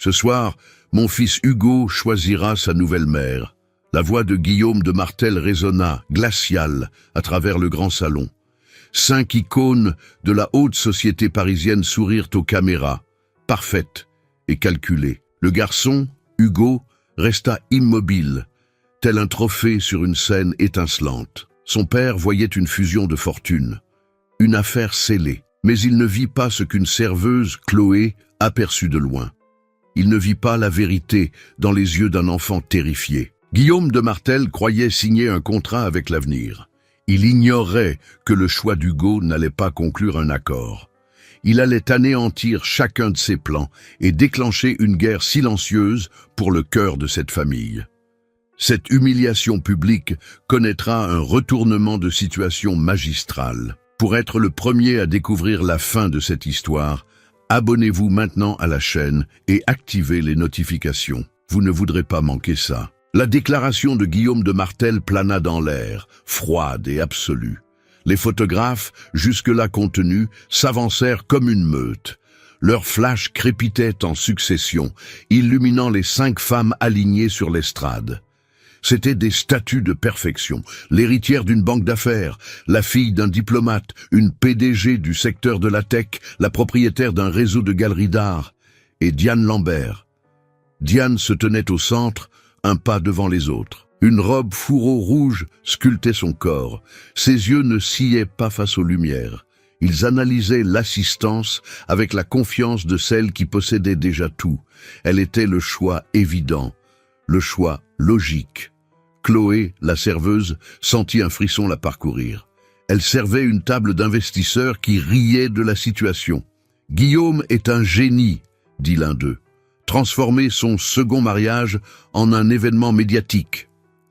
Ce soir, mon fils Hugo choisira sa nouvelle mère. La voix de Guillaume de Martel résonna, glaciale, à travers le grand salon. 5 icônes de la haute société parisienne sourirent aux caméras, parfaites et calculées. Le garçon, Hugo, resta immobile, tel un trophée sur une scène étincelante. Son père voyait une fusion de fortune, une affaire scellée. Mais il ne vit pas ce qu'une serveuse, Chloé, aperçut de loin. Il ne vit pas la vérité dans les yeux d'un enfant terrifié. Guillaume de Martel croyait signer un contrat avec l'avenir. Il ignorait que le choix d'Hugo n'allait pas conclure un accord. Il allait anéantir chacun de ses plans et déclencher une guerre silencieuse pour le cœur de cette famille. Cette humiliation publique connaîtra un retournement de situation magistral. Pour être le premier à découvrir la fin de cette histoire, abonnez-vous maintenant à la chaîne et activez les notifications. Vous ne voudrez pas manquer ça. La déclaration de Guillaume de Martel plana dans l'air, froide et absolue. Les photographes, jusque-là contenus, s'avancèrent comme une meute. Leurs flashs crépitaient en succession, illuminant les 5 femmes alignées sur l'estrade. C'étaient des statues de perfection, l'héritière d'une banque d'affaires, la fille d'un diplomate, une PDG du secteur de la tech, la propriétaire d'un réseau de galeries d'art, et Diane Lambert. Diane se tenait au centre, un pas devant les autres. Une robe fourreau rouge sculptait son corps. Ses yeux ne sciaient pas face aux lumières. Ils analysaient l'assistance avec la confiance de celle qui possédait déjà tout. Elle était le choix évident, le choix logique. Chloé, la serveuse, sentit un frisson la parcourir. Elle servait une table d'investisseurs qui riaient de la situation. « Guillaume est un génie », dit l'un d'eux. « Transformer son second mariage en un événement médiatique »,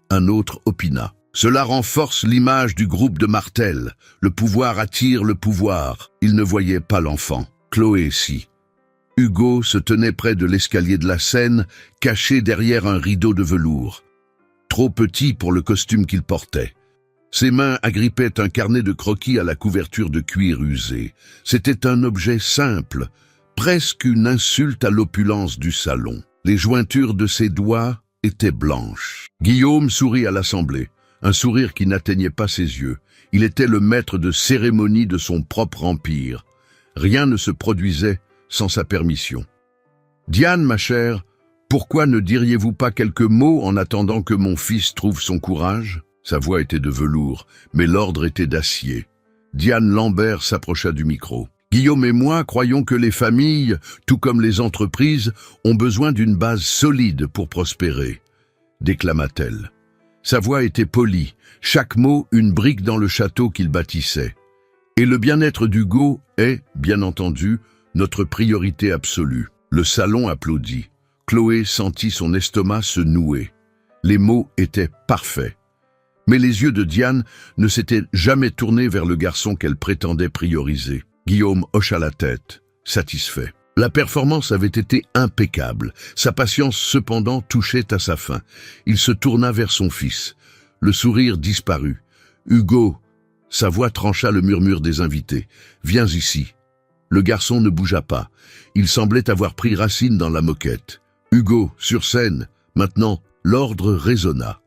un autre opina. « Cela renforce l'image du groupe de Martel. Le pouvoir attire le pouvoir. » Il ne voyait pas l'enfant. Chloé, si. Hugo se tenait près de l'escalier de la scène, caché derrière un rideau de velours. Trop petit pour le costume qu'il portait. Ses mains agrippaient un carnet de croquis à la couverture de cuir usé. C'était un objet simple, presque une insulte à l'opulence du salon. Les jointures de ses doigts étaient blanches. Guillaume sourit à l'assemblée, un sourire qui n'atteignait pas ses yeux. Il était le maître de cérémonie de son propre empire. Rien ne se produisait sans sa permission. « Diane, ma chère, pourquoi ne diriez-vous pas quelques mots en attendant que mon fils trouve son courage ?» Sa voix était de velours, mais l'ordre était d'acier. Diane Lambert s'approcha du micro. « Guillaume et moi croyons que les familles, tout comme les entreprises, ont besoin d'une base solide pour prospérer, » déclama-t-elle. Sa voix était polie, chaque mot une brique dans le château qu'il bâtissait. Et le bien-être d'Hugo est, bien entendu, notre priorité absolue. Le salon applaudit. Chloé sentit son estomac se nouer. Les mots étaient parfaits. Mais les yeux de Diane ne s'étaient jamais tournés vers le garçon qu'elle prétendait prioriser. Guillaume hocha la tête, satisfait. La performance avait été impeccable. Sa patience, cependant, touchait à sa fin. Il se tourna vers son fils. Le sourire disparut. « Hugo !» Sa voix trancha le murmure des invités. « Viens ici. » Le garçon ne bougea pas. Il semblait avoir pris racine dans la moquette. Hugo, sur scène. Maintenant, l'ordre résonna.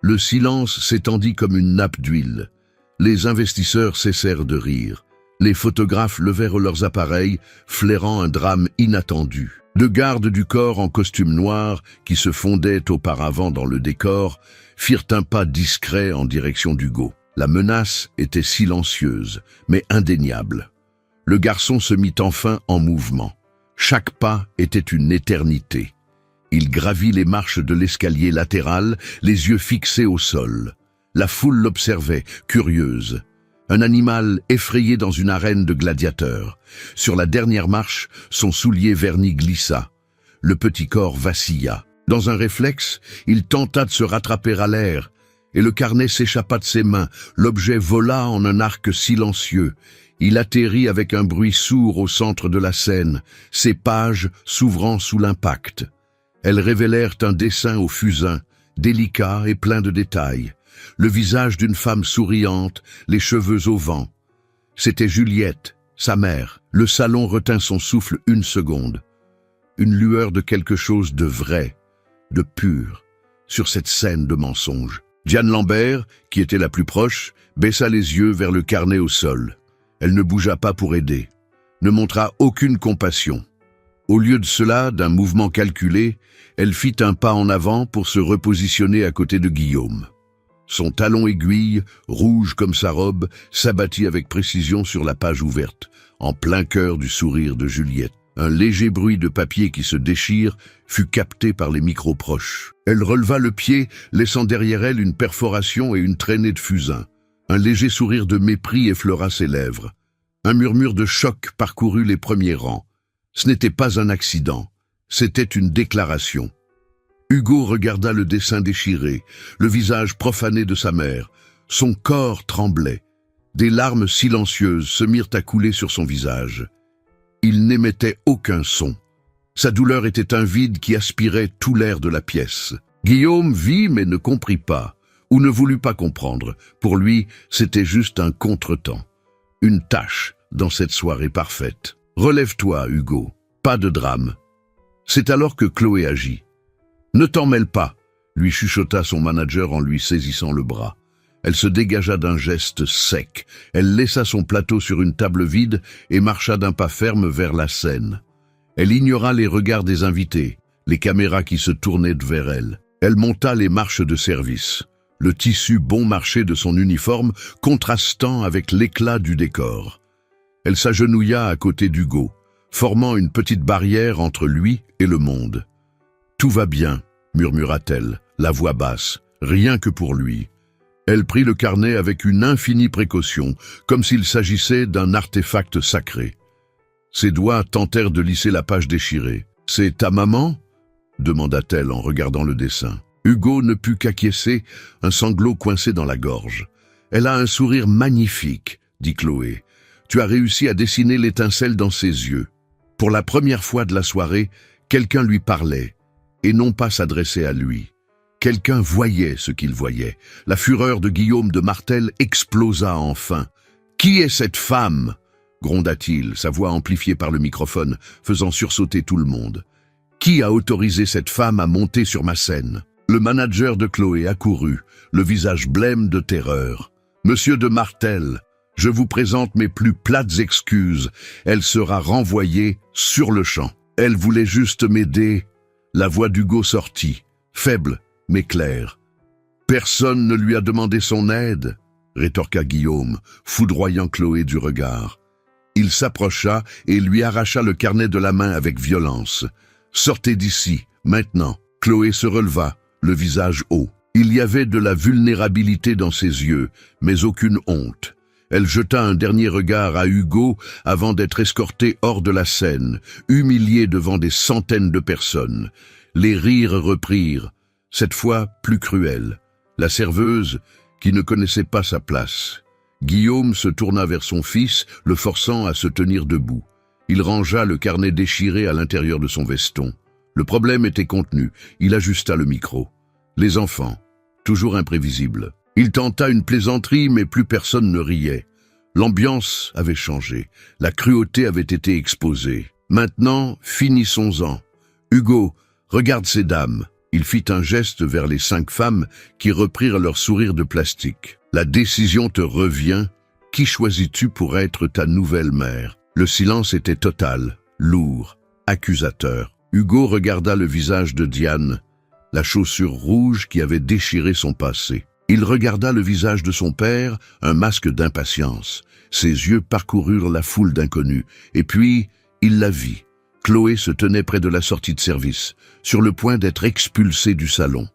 Le silence s'étendit comme une nappe d'huile. Les investisseurs cessèrent de rire. Les photographes levèrent leurs appareils, flairant un drame inattendu. Deux gardes du corps en costume noir, qui se fondaient auparavant dans le décor, firent un pas discret en direction d'Hugo. La menace était silencieuse, mais indéniable. Le garçon se mit enfin en mouvement. Chaque pas était une éternité. Il gravit les marches de l'escalier latéral, les yeux fixés au sol. La foule l'observait, curieuse. Un animal effrayé dans une arène de gladiateurs. Sur la dernière marche, son soulier verni glissa. Le petit corps vacilla. Dans un réflexe, il tenta de se rattraper à l'air, et le carnet s'échappa de ses mains. L'objet vola en un arc silencieux. Il atterrit avec un bruit sourd au centre de la scène, ses pages s'ouvrant sous l'impact. Elles révélèrent un dessin au fusain, délicat et plein de détails. Le visage d'une femme souriante, les cheveux au vent. C'était Juliette, sa mère. Le salon retint son souffle une seconde. une lueur de quelque chose de vrai, de pur, sur cette scène de mensonge. Diane Lambert, qui était la plus proche, baissa les yeux vers le carnet au sol. Elle ne bougea pas pour aider, ne montra aucune compassion. Au lieu de cela, d'un mouvement calculé, elle fit un pas en avant pour se repositionner à côté de Guillaume. Son talon aiguille, rouge comme sa robe, s'abattit avec précision sur la page ouverte, en plein cœur du sourire de Juliette. Un léger bruit de papier qui se déchire fut capté par les micros proches. Elle releva le pied, laissant derrière elle une perforation et une traînée de fusain. Un léger sourire de mépris effleura ses lèvres. Un murmure de choc parcourut les premiers rangs. Ce n'était pas un accident, c'était une déclaration. Hugo regarda le dessin déchiré, le visage profané de sa mère. Son corps tremblait. Des larmes silencieuses se mirent à couler sur son visage. Il n'émettait aucun son. Sa douleur était un vide qui aspirait tout l'air de la pièce. Guillaume vit mais ne comprit pas, ou ne voulut pas comprendre. Pour lui, c'était juste un contretemps. Une tâche dans cette soirée parfaite. « Relève-toi, Hugo. Pas de drame. » C'est alors que Chloé agit. « Ne t'en mêle pas », lui chuchota son manager en lui saisissant le bras. Elle se dégagea d'un geste sec. Elle laissa son plateau sur une table vide et marcha d'un pas ferme vers la scène. Elle ignora les regards des invités, les caméras qui se tournaient vers elle. Elle monta les marches de service, le tissu bon marché de son uniforme contrastant avec l'éclat du décor. Elle s'agenouilla à côté d'Hugo, formant une petite barrière entre lui et le monde. « Tout va bien », murmura-t-elle, la voix basse, rien que pour lui. Elle prit le carnet avec une infinie précaution, comme s'il s'agissait d'un artefact sacré. Ses doigts tentèrent de lisser la page déchirée. « C'est ta maman ?» demanda-t-elle en regardant le dessin. Hugo ne put qu'acquiescer, un sanglot coincé dans la gorge. « Elle a un sourire magnifique, » dit Chloé. « Tu as réussi à dessiner l'étincelle dans ses yeux. » Pour la première fois de la soirée, quelqu'un lui parlait, et non pas s'adressait à lui. Quelqu'un voyait ce qu'il voyait. La fureur de Guillaume de Martel explosa enfin. « Qui est cette femme ?» gronda-t-il, sa voix amplifiée par le microphone, faisant sursauter tout le monde. « Qui a autorisé cette femme à monter sur ma scène ?» Le manager de Chloé accourut, le visage blême de terreur. « Monsieur de Martel, je vous présente mes plus plates excuses. Elle sera renvoyée sur le champ. Elle voulait juste m'aider. » La voix d'Hugo sortit, faible mais claire. « Personne ne lui a demandé son aide, » rétorqua Guillaume, foudroyant Chloé du regard. Il s'approcha et lui arracha le carnet de la main avec violence. « Sortez d'ici, maintenant !» Chloé se releva, le visage haut. Il y avait de la vulnérabilité dans ses yeux, mais aucune honte. Elle jeta un dernier regard à Hugo avant d'être escortée hors de la scène, humiliée devant des centaines de personnes. Les rires reprirent, cette fois plus cruels. La serveuse, qui ne connaissait pas sa place. Guillaume se tourna vers son fils, le forçant à se tenir debout. Il rangea le carnet déchiré à l'intérieur de son veston. Le problème était contenu, il ajusta le micro. Les enfants, toujours imprévisibles. Il tenta une plaisanterie, mais plus personne ne riait. L'ambiance avait changé, la cruauté avait été exposée. Maintenant, finissons-en. Hugo, regarde ces dames. Il fit un geste vers les 5 femmes qui reprirent leur sourire de plastique. La décision te revient. Qui choisis-tu pour être ta nouvelle mère? Le silence était total, lourd, accusateur. Hugo regarda le visage de Diane, la chaussure rouge qui avait déchiré son passé. Il regarda le visage de son père, un masque d'impatience. Ses yeux parcoururent la foule d'inconnus. Et puis, il la vit. Chloé se tenait près de la sortie de service, sur le point d'être expulsée du salon.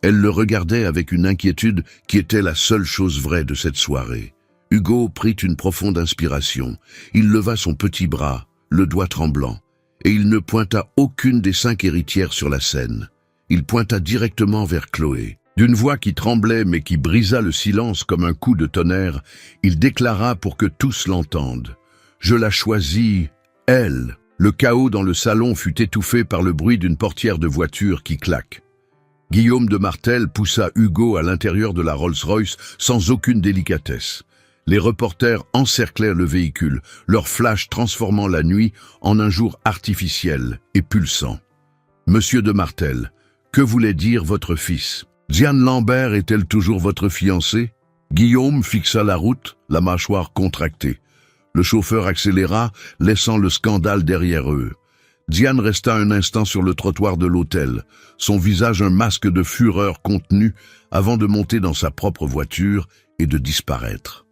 Elle le regardait avec une inquiétude qui était la seule chose vraie de cette soirée. Hugo prit une profonde inspiration. Il leva son petit bras, le doigt tremblant, et il ne pointa aucune des 5 héritières sur la scène. Il pointa directement vers Chloé. D'une voix qui tremblait mais qui brisa le silence comme un coup de tonnerre, il déclara pour que tous l'entendent. « Je la choisis, elle !» Le chaos dans le salon fut étouffé par le bruit d'une portière de voiture qui claque. Guillaume de Martel poussa Hugo à l'intérieur de la Rolls-Royce sans aucune délicatesse. Les reporters encerclèrent le véhicule, leur flash transformant la nuit en un jour artificiel et pulsant. « Monsieur de Martel, que voulait dire votre fils? Diane Lambert est-elle toujours votre fiancée ?» Guillaume fixa la route, la mâchoire contractée. Le chauffeur accéléra, laissant le scandale derrière eux. Diane resta un instant sur le trottoir de l'hôtel, son visage un masque de fureur contenue, avant de monter dans sa propre voiture et de disparaître.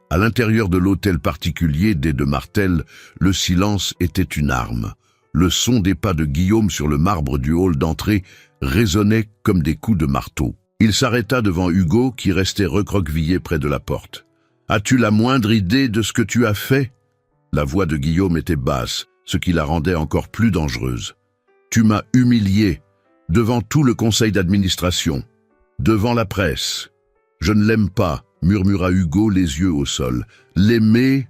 À l'intérieur de l'hôtel particulier des de Martel, le silence était une arme. Le son des pas de Guillaume sur le marbre du hall d'entrée résonnait comme des coups de marteau. Il s'arrêta devant Hugo qui restait recroquevillé près de la porte. « As-tu la moindre idée de ce que tu as fait ?» La voix de Guillaume était basse, ce qui la rendait encore plus dangereuse. « Tu m'as humilié, devant tout le conseil d'administration, devant la presse. Je ne l'aime pas, » murmura Hugo les yeux au sol. « L'aimer ?»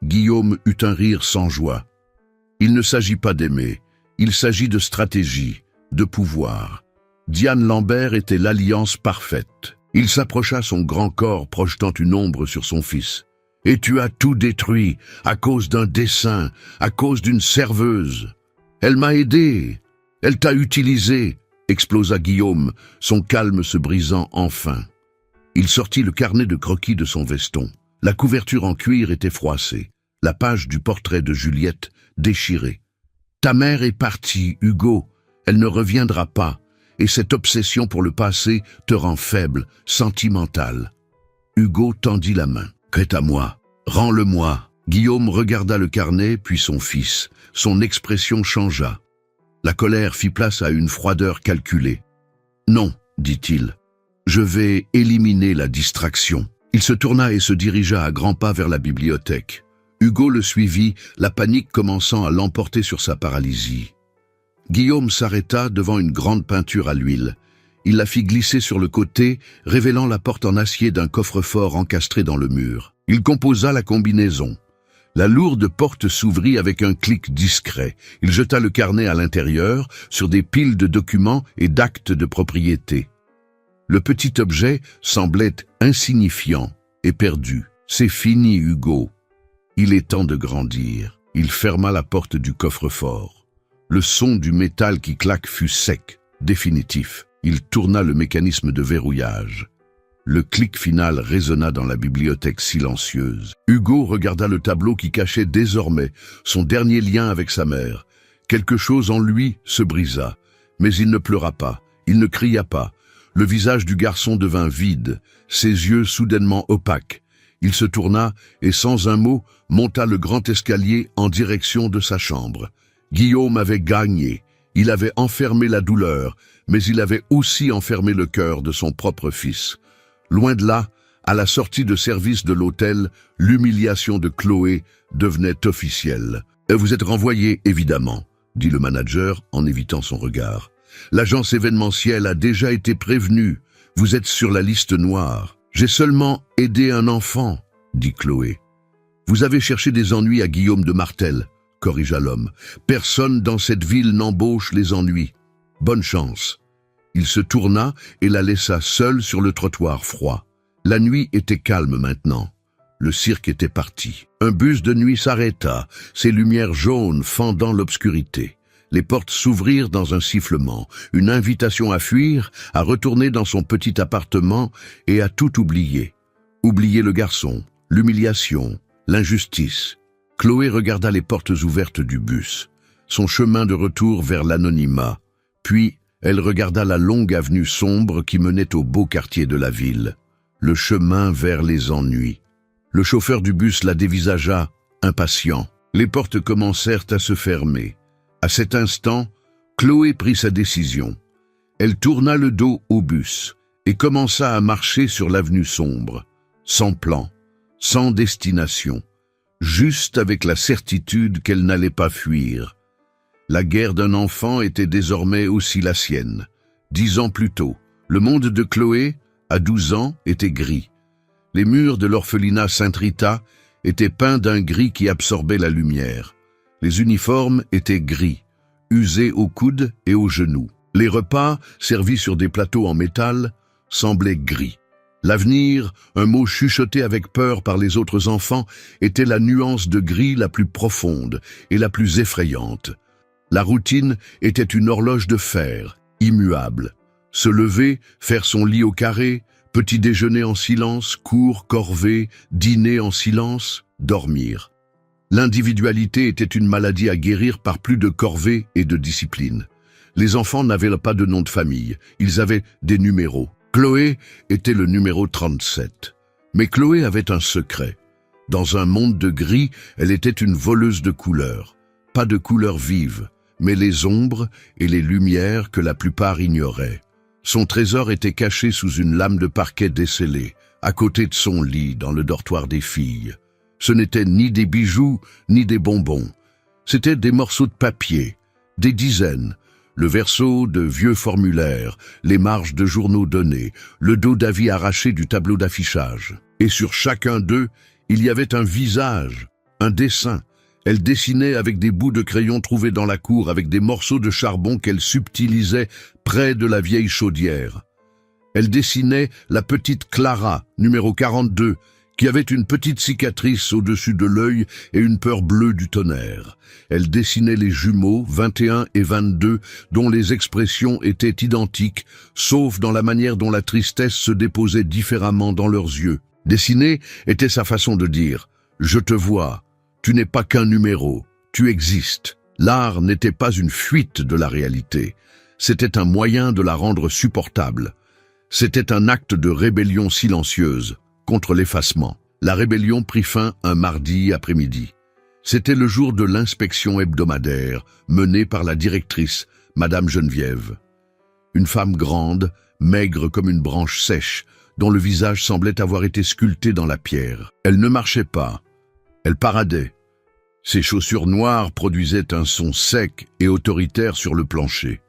Guillaume eut un rire sans joie. « Il ne s'agit pas d'aimer, il s'agit de stratégie, de pouvoir. » Diane Lambert était l'alliance parfaite. Il s'approcha son grand corps projetant une ombre sur son fils. « Et tu as tout détruit, à cause d'un dessin, à cause d'une serveuse. Elle m'a aidé, elle t'a utilisé, » explosa Guillaume, son calme se brisant enfin. Il sortit le carnet de croquis de son veston. La couverture en cuir était froissée, la page du portrait de Juliette déchirée. « Ta mère est partie, Hugo, elle ne reviendra pas. Et cette obsession pour le passé te rend faible, sentimental. » Hugo tendit la main. « Qu'est à moi? Rends-le-moi. » Guillaume regarda le carnet, puis son fils. Son expression changea. La colère fit place à une froideur calculée. « Non, dit-il. Je vais éliminer la distraction. » Il se tourna et se dirigea à grands pas vers la bibliothèque. Hugo le suivit, la panique commençant à l'emporter sur sa paralysie. Guillaume s'arrêta devant une grande peinture à l'huile. Il la fit glisser sur le côté, révélant la porte en acier d'un coffre-fort encastré dans le mur. Il composa la combinaison. La lourde porte s'ouvrit avec un clic discret. Il jeta le carnet à l'intérieur, sur des piles de documents et d'actes de propriété. Le petit objet semblait insignifiant et perdu. « C'est fini, Hugo. Il est temps de grandir. » Il ferma la porte du coffre-fort. Le son du métal qui claque fut sec, définitif. Il tourna le mécanisme de verrouillage. Le clic final résonna dans la bibliothèque silencieuse. Hugo regarda le tableau qui cachait désormais son dernier lien avec sa mère. Quelque chose en lui se brisa, mais il ne pleura pas, il ne cria pas. Le visage du garçon devint vide, ses yeux soudainement opaques. Il se tourna et sans un mot monta le grand escalier en direction de sa chambre. Guillaume avait gagné, il avait enfermé la douleur, mais il avait aussi enfermé le cœur de son propre fils. Loin de là, à la sortie de service de l'hôtel, l'humiliation de Chloé devenait officielle. « Vous êtes renvoyé, évidemment, » dit le manager en évitant son regard. « L'agence événementielle a déjà été prévenue, vous êtes sur la liste noire. »« J'ai seulement aidé un enfant, » dit Chloé. « Vous avez cherché des ennuis à Guillaume de Martel, » corrigea l'homme. « Personne dans cette ville n'embauche les ennuis. Bonne chance. » Il se tourna et la laissa seule sur le trottoir froid. La nuit était calme maintenant. Le cirque était parti. Un bus de nuit s'arrêta, ses lumières jaunes fendant l'obscurité. Les portes s'ouvrirent dans un sifflement, une invitation à fuir, à retourner dans son petit appartement et à tout oublier. Oublier le garçon, l'humiliation, l'injustice. Chloé regarda les portes ouvertes du bus, son chemin de retour vers l'anonymat. Puis, elle regarda la longue avenue sombre qui menait au beau quartier de la ville, le chemin vers les ennuis. Le chauffeur du bus la dévisagea, impatient. Les portes commencèrent à se fermer. À cet instant, Chloé prit sa décision. Elle tourna le dos au bus et commença à marcher sur l'avenue sombre, sans plan, sans destination, juste avec la certitude qu'elle n'allait pas fuir. La guerre d'un enfant était désormais aussi la sienne. 10 ans plus tôt, le monde de Chloé, à 12 ans, était gris. Les murs de l'orphelinat Saint-Rita étaient peints d'un gris qui absorbait la lumière. Les uniformes étaient gris, usés aux coudes et aux genoux. Les repas, servis sur des plateaux en métal, semblaient gris. L'avenir, un mot chuchoté avec peur par les autres enfants, était la nuance de gris la plus profonde et la plus effrayante. La routine était une horloge de fer, immuable. Se lever, faire son lit au carré, petit déjeuner en silence, cours, corvée, dîner en silence, dormir. L'individualité était une maladie à guérir par plus de corvée et de discipline. Les enfants n'avaient pas de nom de famille, ils avaient des numéros. Chloé était le numéro 37. Mais Chloé avait un secret. Dans un monde de gris, elle était une voleuse de couleurs. Pas de couleurs vives, mais les ombres et les lumières que la plupart ignoraient. Son trésor était caché sous une lame de parquet descellée, à côté de son lit dans le dortoir des filles. Ce n'étaient ni des bijoux, ni des bonbons. C'étaient des morceaux de papier, des dizaines, le verso de vieux formulaires, les marges de journaux donnés, le dos d'avis arraché du tableau d'affichage. Et sur chacun d'eux, il y avait un visage, un dessin. Elle dessinait avec des bouts de crayon trouvés dans la cour, avec des morceaux de charbon qu'elle subtilisait près de la vieille chaudière. Elle dessinait la petite Clara, numéro 42, qui avait une petite cicatrice au-dessus de l'œil et une peur bleue du tonnerre. Elle dessinait les jumeaux, 21 et 22, dont les expressions étaient identiques, sauf dans la manière dont la tristesse se déposait différemment dans leurs yeux. Dessiner était sa façon de dire « Je te vois, tu n'es pas qu'un numéro, tu existes ». L'art n'était pas une fuite de la réalité, c'était un moyen de la rendre supportable. C'était un acte de rébellion silencieuse contre l'effacement. La rébellion prit fin un mardi après-midi. C'était le jour de l'inspection hebdomadaire menée par la directrice, Madame Geneviève. Une femme grande, maigre comme une branche sèche, dont le visage semblait avoir été sculpté dans la pierre. Elle ne marchait pas, elle paradait. Ses chaussures noires produisaient un son sec et autoritaire sur le plancher.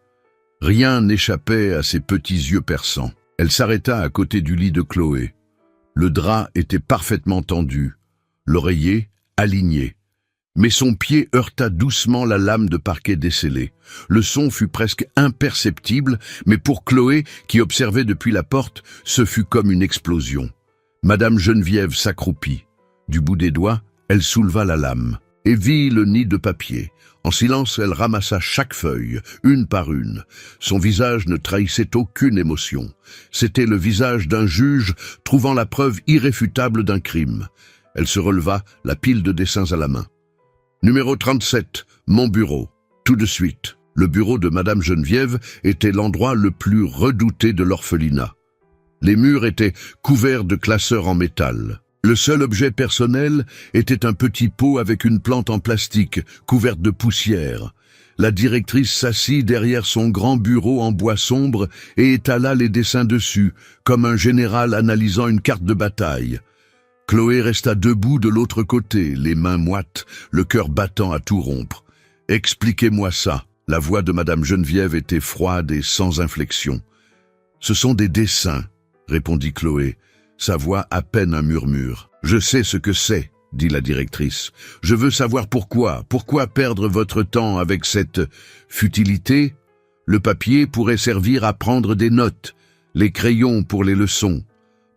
Rien n'échappait à ses petits yeux perçants. Elle s'arrêta à côté du lit de Chloé. Le drap était parfaitement tendu, l'oreiller aligné. Mais son pied heurta doucement la lame de parquet descellée. Le son fut presque imperceptible, mais pour Chloé, qui observait depuis la porte, ce fut comme une explosion. Madame Geneviève s'accroupit. Du bout des doigts, elle souleva la lame et vit le nid de papier. En silence, elle ramassa chaque feuille, une par une. Son visage ne trahissait aucune émotion. C'était le visage d'un juge trouvant la preuve irréfutable d'un crime. Elle se releva, la pile de dessins à la main. Numéro 37, mon bureau. Tout de suite, le bureau de Madame Geneviève était l'endroit le plus redouté de l'orphelinat. Les murs étaient couverts de classeurs en métal. Le seul objet personnel était un petit pot avec une plante en plastique, couverte de poussière. La directrice s'assit derrière son grand bureau en bois sombre et étala les dessins dessus, comme un général analysant une carte de bataille. Chloé resta debout de l'autre côté, les mains moites, le cœur battant à tout rompre. « Expliquez-moi ça ». La voix de Madame Geneviève était froide et sans inflexion. « Ce sont des dessins », répondit Chloé, sa voix à peine un murmure. « Je sais ce que c'est », dit la directrice. « Je veux savoir pourquoi. Pourquoi perdre votre temps avec cette futilité? Le papier pourrait servir à prendre des notes, les crayons pour les leçons.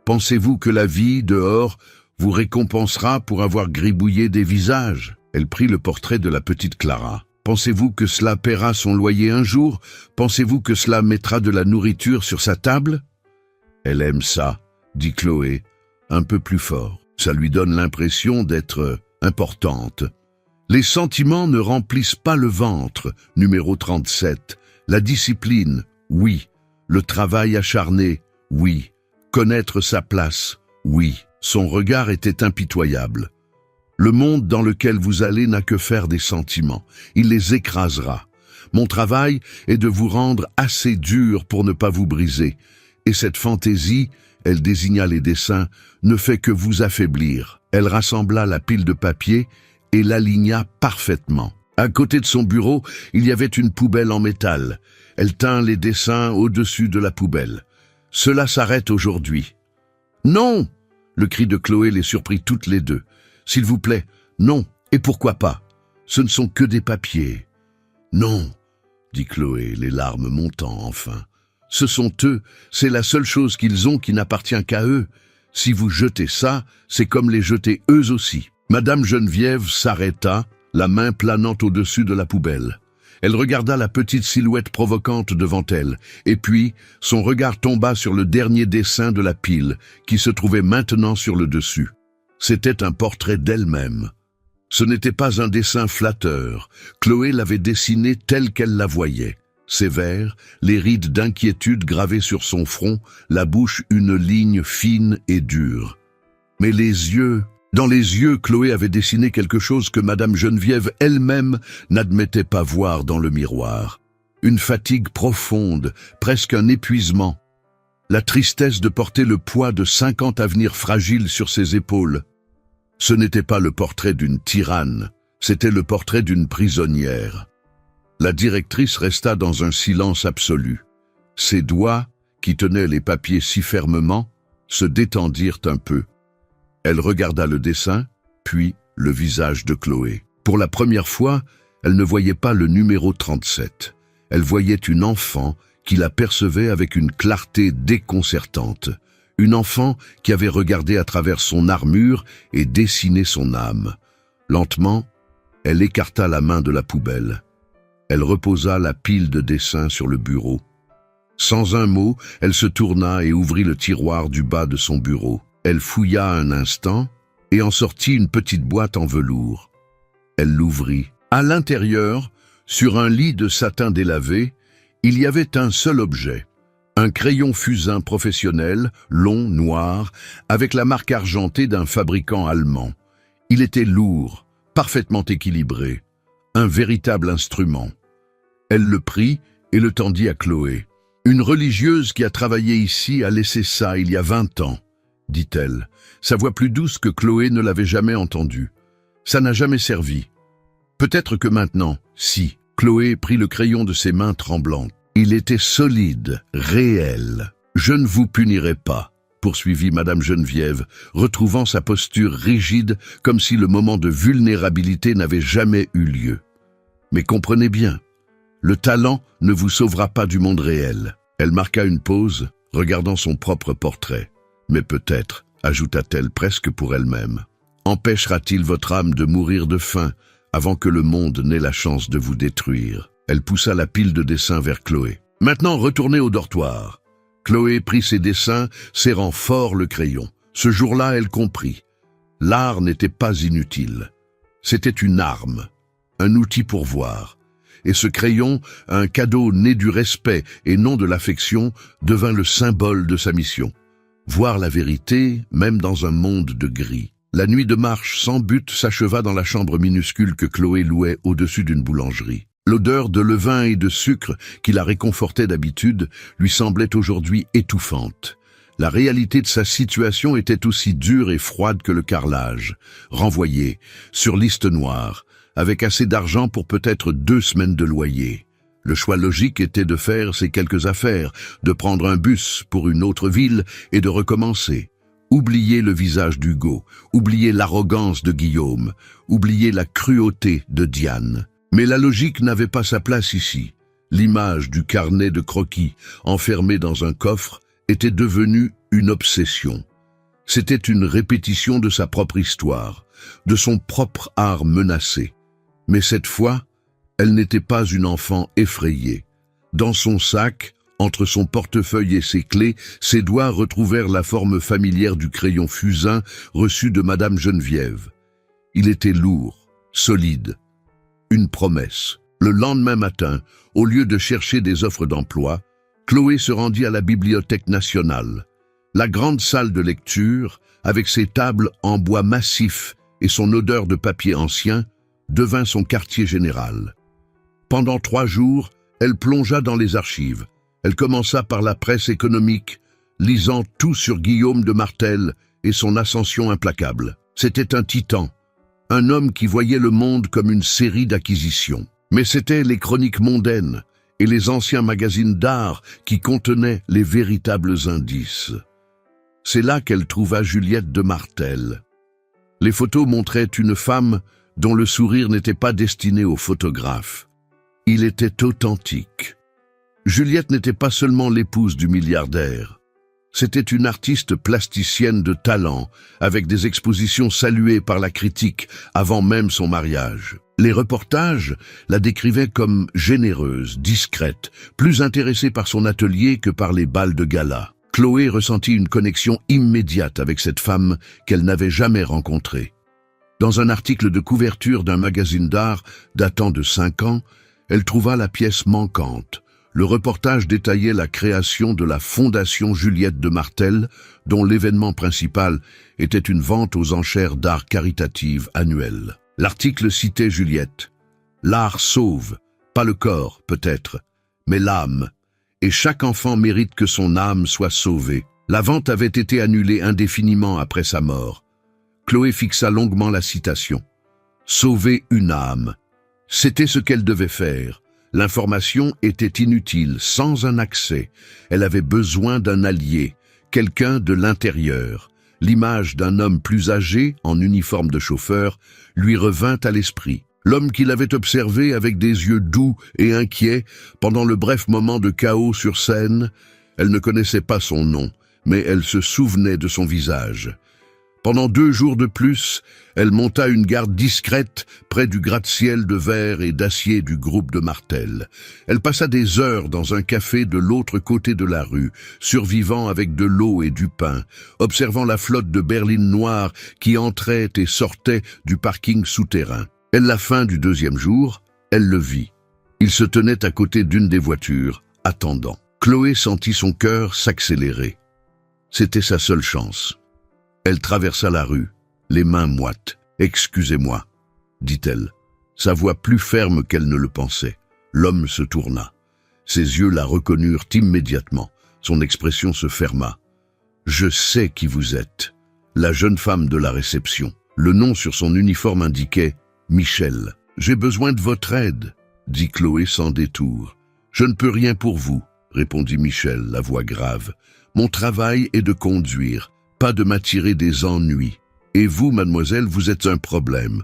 Pensez-vous que la vie, dehors, vous récompensera pour avoir gribouillé des visages ?» Elle prit le portrait de la petite Clara. « Pensez-vous que cela paiera son loyer un jour? Pensez-vous que cela mettra de la nourriture sur sa table ?»« Elle aime ça, » dit Chloé, un peu plus fort. Ça lui donne l'impression d'être importante. Les sentiments ne remplissent pas le ventre, numéro 37. La discipline, oui. Le travail acharné, oui. Connaître sa place, oui. Son regard était impitoyable. Le monde dans lequel vous allez n'a que faire des sentiments. Il les écrasera. Mon travail est de vous rendre assez dur pour ne pas vous briser. Et cette fantaisie, elle désigna les dessins, ne fait que vous affaiblir. Elle rassembla la pile de papier et l'aligna parfaitement. À côté de son bureau, il y avait une poubelle en métal. Elle tint les dessins au-dessus de la poubelle. « Cela s'arrête aujourd'hui. »« Non !» Le cri de Chloé les surprit toutes les deux. « S'il vous plaît, non, et pourquoi pas? Ce ne sont que des papiers. »« Non !» dit Chloé, les larmes montant enfin. « Ce sont eux, c'est la seule chose qu'ils ont qui n'appartient qu'à eux. Si vous jetez ça, c'est comme les jeter eux aussi. Madame Geneviève s'arrêta, la main planant au-dessus de la poubelle. Elle regarda la petite silhouette provocante devant elle, et puis son regard tomba sur le dernier dessin de la pile, qui se trouvait maintenant sur le dessus. C'était un portrait d'elle-même. Ce n'était pas un dessin flatteur. Chloé l'avait dessiné telle qu'elle la voyait. Sévère, les rides d'inquiétude gravées sur son front, la bouche une ligne fine et dure. Mais dans les yeux, Chloé avait dessiné quelque chose que Madame Geneviève elle-même n'admettait pas voir dans le miroir. Une fatigue profonde, presque un épuisement. La tristesse de porter le poids de 50 avenirs fragiles sur ses épaules. Ce n'était pas le portrait d'une tyranne, c'était le portrait d'une prisonnière. La directrice resta dans un silence absolu. Ses doigts, qui tenaient les papiers si fermement, se détendirent un peu. Elle regarda le dessin, puis le visage de Chloé. Pour la première fois, elle ne voyait pas le numéro 37. Elle voyait une enfant qui la percevait avec une clarté déconcertante. Une enfant qui avait regardé à travers son armure et dessiné son âme. Lentement, elle écarta la main de la poubelle. Elle reposa la pile de dessins sur le bureau. Sans un mot, elle se tourna et ouvrit le tiroir du bas de son bureau. Elle fouilla un instant et en sortit une petite boîte en velours. Elle l'ouvrit. À l'intérieur, sur un lit de satin délavé, il y avait un seul objet. Un crayon fusain professionnel, long, noir, avec la marque argentée d'un fabricant allemand. Il était lourd, parfaitement équilibré. Un véritable instrument. Elle le prit et le tendit à Chloé. « Une religieuse qui a travaillé ici a laissé ça il y a 20 ans, dit-elle, sa voix plus douce que Chloé ne l'avait jamais entendue. Ça n'a jamais servi. Peut-être que maintenant, si. Chloé prit le crayon de ses mains tremblantes. Il était solide, réel. Je ne vous punirai pas, poursuivit Madame Geneviève, retrouvant sa posture rigide comme si le moment de vulnérabilité n'avait jamais eu lieu. Mais comprenez bien, le talent ne vous sauvera pas du monde réel. Elle marqua une pause, regardant son propre portrait. Mais peut-être, ajouta-t-elle presque pour elle-même, empêchera-t-il votre âme de mourir de faim avant que le monde n'ait la chance de vous détruire. Elle poussa la pile de dessins vers Chloé. Maintenant, retournez au dortoir. Chloé prit ses dessins, serrant fort le crayon. Ce jour-là, elle comprit. L'art n'était pas inutile. C'était une arme, un outil pour voir. Et ce crayon, un cadeau né du respect et non de l'affection, devint le symbole de sa mission. Voir la vérité, même dans un monde de gris. La nuit de marche sans but s'acheva dans la chambre minuscule que Chloé louait au-dessus d'une boulangerie. L'odeur de levain et de sucre qui la réconfortait d'habitude lui semblait aujourd'hui étouffante. La réalité de sa situation était aussi dure et froide que le carrelage. Renvoyée, sur liste noire, avec assez d'argent pour peut-être 2 semaines de loyer. Le choix logique était de faire ces quelques affaires, de prendre un bus pour une autre ville et de recommencer. Oublier le visage d'Hugo, oublier l'arrogance de Guillaume, oublier la cruauté de Diane. Mais la logique n'avait pas sa place ici. L'image du carnet de croquis, enfermé dans un coffre, était devenue une obsession. C'était une répétition de sa propre histoire, de son propre art menacé. Mais cette fois, elle n'était pas une enfant effrayée. Dans son sac, entre son portefeuille et ses clés, ses doigts retrouvèrent la forme familière du crayon fusain reçu de Madame Geneviève. Il était lourd, solide. Une promesse. Le lendemain matin, au lieu de chercher des offres d'emploi, Chloé se rendit à la Bibliothèque nationale. La grande salle de lecture, avec ses tables en bois massif et son odeur de papier ancien, devint son quartier général. Pendant 3 jours, elle plongea dans les archives. Elle commença par la presse économique, lisant tout sur Guillaume de Martel et son ascension implacable. C'était un titan. Un homme qui voyait le monde comme une série d'acquisitions. Mais c'étaient les chroniques mondaines et les anciens magazines d'art qui contenaient les véritables indices. C'est là qu'elle trouva Juliette de Martel. Les photos montraient une femme dont le sourire n'était pas destiné au photographe. Il était authentique. Juliette n'était pas seulement l'épouse du milliardaire. C'était une artiste plasticienne de talent, avec des expositions saluées par la critique avant même son mariage. Les reportages la décrivaient comme généreuse, discrète, plus intéressée par son atelier que par les bals de gala. Chloé ressentit une connexion immédiate avec cette femme qu'elle n'avait jamais rencontrée. Dans un article de couverture d'un magazine d'art datant de 5 ans, elle trouva la pièce manquante. Le reportage détaillait la création de la Fondation Juliette de Martel, dont l'événement principal était une vente aux enchères d'art caritative annuelle. L'article citait Juliette. L'art sauve, pas le corps peut-être, mais l'âme. Et chaque enfant mérite que son âme soit sauvée. La vente avait été annulée indéfiniment après sa mort. Chloé fixa longuement la citation. Sauver une âme. C'était ce qu'elle devait faire. L'information était inutile, sans un accès. Elle avait besoin d'un allié, quelqu'un de l'intérieur. L'image d'un homme plus âgé, en uniforme de chauffeur, lui revint à l'esprit. L'homme qu'il avait observé avec des yeux doux et inquiets pendant le bref moment de chaos sur scène. Elle ne connaissait pas son nom, mais elle se souvenait de son visage. Pendant 2 jours de plus, elle monta une garde discrète près du gratte-ciel de verre et d'acier du groupe de Martel. Elle passa des heures dans un café de l'autre côté de la rue, survivant avec de l'eau et du pain, observant la flotte de berlines noires qui entrait et sortait du parking souterrain. À la fin du 2e jour, elle le vit. Il se tenait à côté d'une des voitures, attendant. Chloé sentit son cœur s'accélérer. C'était sa seule chance. Elle traversa la rue, les mains moites. « Excusez-moi », dit-elle, sa voix plus ferme qu'elle ne le pensait. L'homme se tourna. Ses yeux la reconnurent immédiatement. Son expression se ferma. « Je sais qui vous êtes. » La jeune femme de la réception. Le nom sur son uniforme indiquait « Michel ». « J'ai besoin de votre aide », dit Chloé sans détour. « Je ne peux rien pour vous », répondit Michel, la voix grave. « Mon travail est de conduire. Pas de m'attirer des ennuis. Et vous, mademoiselle, vous êtes un problème.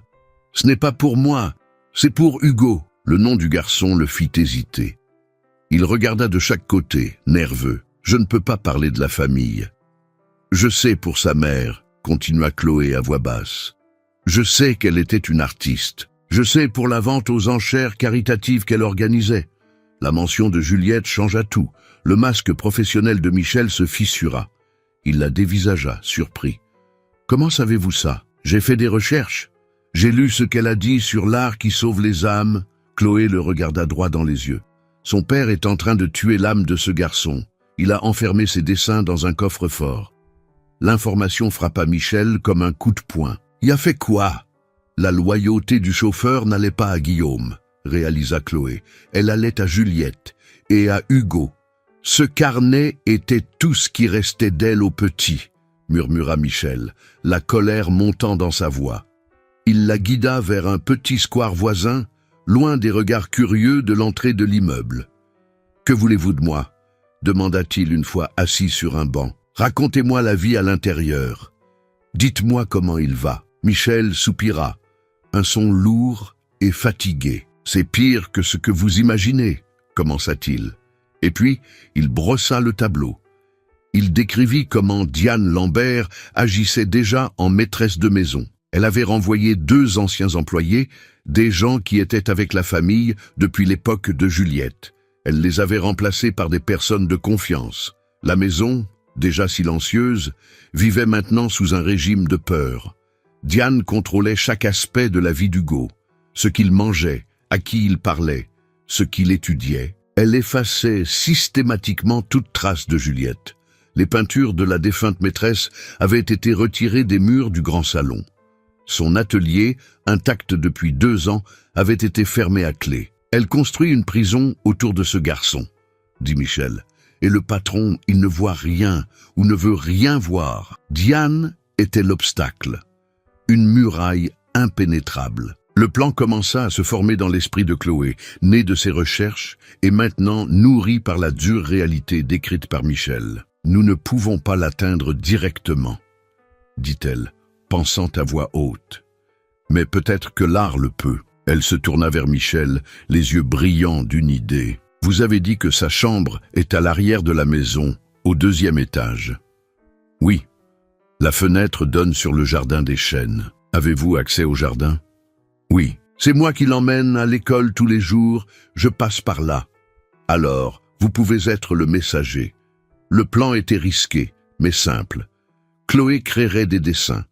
Ce n'est pas pour moi, c'est pour Hugo. » Le nom du garçon le fit hésiter. Il regarda de chaque côté, nerveux. « Je ne peux pas parler de la famille. »« Je sais pour sa mère, » continua Chloé à voix basse. « Je sais qu'elle était une artiste. Je sais pour la vente aux enchères caritatives qu'elle organisait. » La mention de Juliette changea tout. Le masque professionnel de Michel se fissura. Il la dévisagea, surpris. « Comment savez-vous ça ? J'ai fait des recherches. J'ai lu ce qu'elle a dit sur l'art qui sauve les âmes. » Chloé le regarda droit dans les yeux. Son père est en train de tuer l'âme de ce garçon. Il a enfermé ses dessins dans un coffre-fort. L'information frappa Michel comme un coup de poing. « Y a fait quoi ?» La loyauté du chauffeur n'allait pas à Guillaume, réalisa Chloé. Elle allait à Juliette et à Hugo. Ce carnet était tout ce qui restait d'elle au petit, murmura Michel, la colère montant dans sa voix. Il la guida vers un petit square voisin, loin des regards curieux de l'entrée de l'immeuble. « Que voulez-vous de moi ?» demanda-t-il une fois assis sur un banc. « Racontez-moi la vie à l'intérieur. Dites-moi comment il va. » Michel soupira, un son lourd et fatigué. « C'est pire que ce que vous imaginez, » commença-t-il. Et puis, il brossa le tableau. Il décrivit comment Diane Lambert agissait déjà en maîtresse de maison. Elle avait renvoyé 2 anciens employés, des gens qui étaient avec la famille depuis l'époque de Juliette. Elle les avait remplacés par des personnes de confiance. La maison, déjà silencieuse, vivait maintenant sous un régime de peur. Diane contrôlait chaque aspect de la vie d'Hugo, ce qu'il mangeait, à qui il parlait, ce qu'il étudiait. Elle effaçait systématiquement toute trace de Juliette. Les peintures de la défunte maîtresse avaient été retirées des murs du grand salon. Son atelier, intact depuis 2 ans, avait été fermé à clé. Elle construit une prison autour de ce garçon, dit Michel. Et le patron, il ne voit rien ou ne veut rien voir. Diane était l'obstacle, une muraille impénétrable. Le plan commença à se former dans l'esprit de Chloé, né de ses recherches et maintenant nourri par la dure réalité décrite par Michel. « Nous ne pouvons pas l'atteindre directement, » dit-elle, pensant à voix haute. « Mais peut-être que l'art le peut. » Elle se tourna vers Michel, les yeux brillants d'une idée. Vous avez dit que sa chambre est à l'arrière de la maison, au 2e étage. Oui. La fenêtre donne sur le jardin des chênes. Avez-vous accès au jardin? Oui. C'est moi qui l'emmène à l'école tous les jours, je passe par là. Alors, vous pouvez être le messager. Le plan était risqué, mais simple. Chloé créerait des dessins,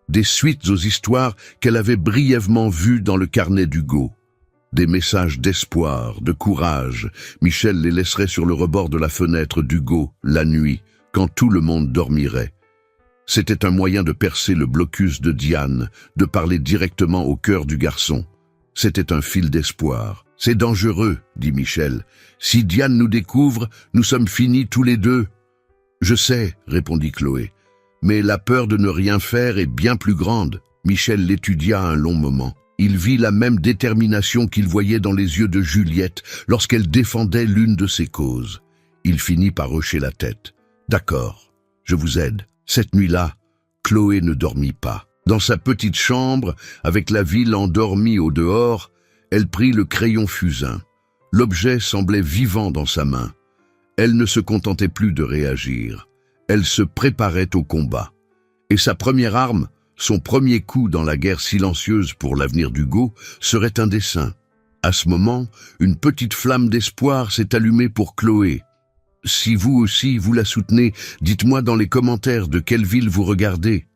des suites aux histoires qu'elle avait brièvement vues dans le carnet d'Hugo. Des messages d'espoir, de courage. Michel les laisserait sur le rebord de la fenêtre d'Hugo, la nuit, quand tout le monde dormirait. C'était un moyen de percer le blocus de Diane, de parler directement au cœur du garçon. C'était un fil d'espoir. « C'est dangereux, » dit Michel. « Si Diane nous découvre, nous sommes finis tous les deux. »« Je sais, » répondit Chloé. « Mais la peur de ne rien faire est bien plus grande. » Michel l'étudia un long moment. Il vit la même détermination qu'il voyait dans les yeux de Juliette lorsqu'elle défendait l'une de ses causes. Il finit par hocher la tête. « D'accord, je vous aide. » Cette nuit-là, Chloé ne dormit pas. Dans sa petite chambre, avec la ville endormie au dehors, elle prit le crayon fusain. L'objet semblait vivant dans sa main. Elle ne se contentait plus de réagir. Elle se préparait au combat. Et sa première arme, son premier coup dans la guerre silencieuse pour l'avenir d'Hugo, serait un dessin. À ce moment, une petite flamme d'espoir s'est allumée pour Chloé. Si vous aussi, vous la soutenez, dites-moi dans les commentaires de quelle ville vous regardez.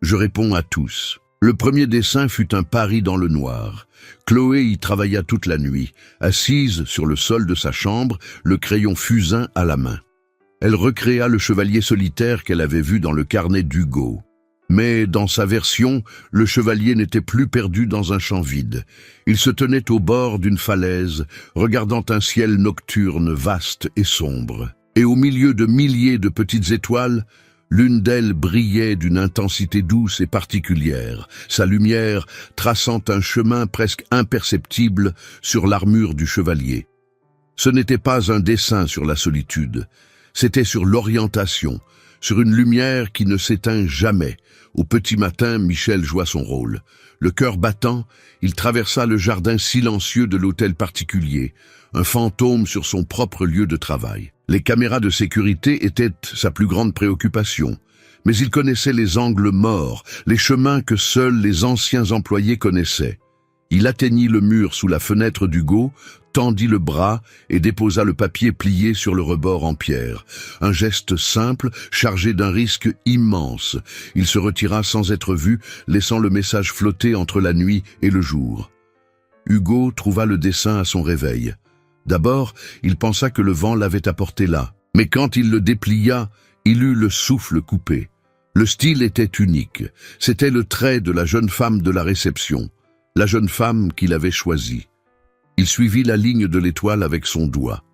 Je réponds à tous. Le premier dessin fut un pari dans le noir. Chloé y travailla toute la nuit, assise sur le sol de sa chambre, le crayon fusain à la main. Elle recréa le chevalier solitaire qu'elle avait vu dans le carnet d'Hugo. Mais dans sa version, le chevalier n'était plus perdu dans un champ vide. Il se tenait au bord d'une falaise, regardant un ciel nocturne vaste et sombre. Et au milieu de milliers de petites étoiles, l'une d'elles brillait d'une intensité douce et particulière, sa lumière traçant un chemin presque imperceptible sur l'armure du chevalier. Ce n'était pas un dessin sur la solitude, c'était sur l'orientation, sur une lumière qui ne s'éteint jamais. Au petit matin, Michel joua son rôle. Le cœur battant, il traversa le jardin silencieux de l'hôtel particulier, un fantôme sur son propre lieu de travail. Les caméras de sécurité étaient sa plus grande préoccupation, mais il connaissait les angles morts, les chemins que seuls les anciens employés connaissaient. Il atteignit le mur sous la fenêtre d'Hugo, tendit le bras et déposa le papier plié sur le rebord en pierre. Un geste simple, chargé d'un risque immense. Il se retira sans être vu, laissant le message flotter entre la nuit et le jour. Hugo trouva le dessin à son réveil. D'abord, il pensa que le vent l'avait apporté là. Mais quand il le déplia, il eut le souffle coupé. Le style était unique. C'était le trait de la jeune femme de la réception. La jeune femme qu'il avait choisie. Il suivit la ligne de l'étoile avec son doigt.